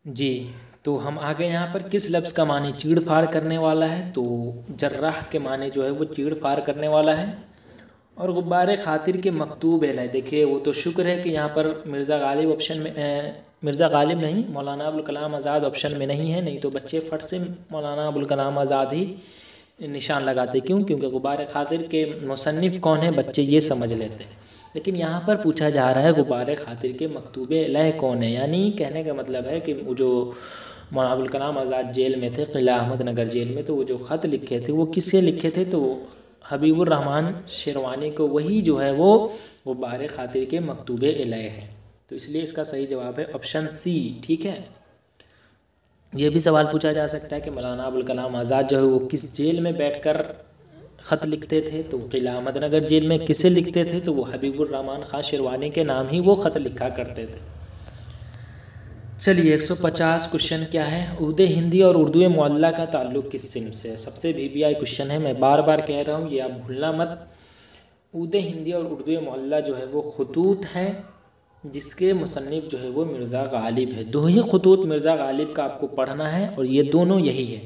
जी। तो हम आ गए यहाँ पर। किस लफ्ज़ का माने चीड़ फाड़ करने वाला है? तो जर्राह के माने जो है वो चीड़ फाड़ करने वाला है। और गुब्बारे खातिर के मकतूब है। देखिए वो तो शुक्र है कि यहाँ पर मिर्ज़ा गालिब ऑप्शन में, मिर्ज़ा गालिब नहीं, मौलाना अबुल कलाम आज़ाद ऑप्शन में नहीं है, नहीं तो बच्चे फट से मौलाना अबुल कलाम आज़ाद ही निशान लगाते। क्यों? क्योंकि गुब्बारे खातिर के मुसन्निफ़ कौन है बच्चे ये समझ लेते हैं। लेकिन यहाँ पर पूछा जा रहा है गुब्बारे खातिर के मकतूब लह कौन है, यानी कहने का मतलब है कि वो जो मौलाना अबुल कलाम आज़ाद जेल में थे, किला अहमद नगर जेल में, तो वो जो ख़त लिखे थे वो किससे लिखे थे? तो हबीबुर रहमान शेरवानी को, वही जो है वो गुब्बारे खातिर के मकतूब इलह है। तो इसलिए इसका सही जवाब है ऑप्शन सी। ठीक है। ये भी सवाल पूछा जा सकता है कि मौलाना अबुल कलाम आज़ाद जो है वो किस जेल में बैठकर ख़त लिखते थे? तो किला अहमद नगर जेल में। किसे लिखते थे? तो वो हबीबुर रहमान ख़ान शेरवानी के नाम ही वो ख़त लिखा करते थे। चलिए 150 क्वेश्चन क्या है? उर्दू हिंदी और उर्दू मुअल्ला का ताल्लुक़ किस सिन्फ से? सबसे VVI क्वेश्चन है, मैं बार बार कह रहा हूँ, ये आप भूलना मत। उर्दू हिंदी और उर्दू मुअल्ला जो है वो खतूत है, जिसके मुसन्निफ़ जो है वो मिर्ज़ा गालिब है। दो ही खतूत मिर्ज़ा गालिब का आपको पढ़ना है और ये दोनों यही है।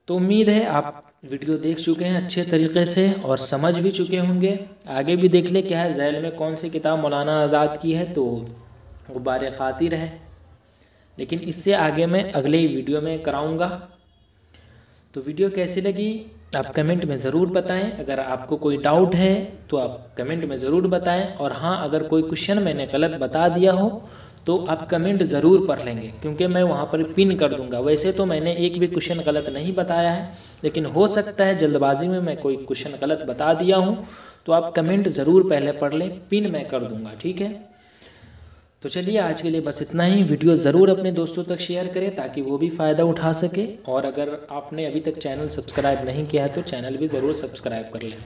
तो उम्मीद है आप वीडियो देख चुके हैं अच्छे तरीके से और समझ भी चुके होंगे। आगे भी देख ले क्या है, ज़ैल में कौन सी किताब मौलाना आज़ाद की है, तो गुब्बारे खातिर है। लेकिन इससे आगे मैं अगले वीडियो में कराऊंगा। तो वीडियो कैसी लगी आप कमेंट में ज़रूर बताएं। अगर आपको कोई डाउट है तो आप कमेंट में ज़रूर बताएं। और हाँ, अगर कोई क्वेश्चन मैंने गलत बता दिया हो तो आप कमेंट ज़रूर पढ़ लेंगे, क्योंकि मैं वहाँ पर पिन कर दूंगा। वैसे तो मैंने एक भी क्वेश्चन गलत नहीं बताया है, लेकिन हो सकता है जल्दबाजी में मैं कोई क्वेश्चन गलत बता दिया हूँ, तो आप कमेंट ज़रूर पहले पढ़ लें, पिन मैं कर दूंगा, ठीक है। तो चलिए आज के लिए बस इतना ही। वीडियो ज़रूर अपने दोस्तों तक शेयर करें ताकि वो भी फ़ायदा उठा सके, और अगर आपने अभी तक चैनल सब्सक्राइब नहीं किया है तो चैनल भी ज़रूर सब्सक्राइब कर लें।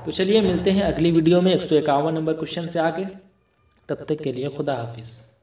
तो चलिए मिलते हैं अगली वीडियो में 151 नंबर क्वेश्चन से आगे। तब तक के लिए खुदा हाफिज़।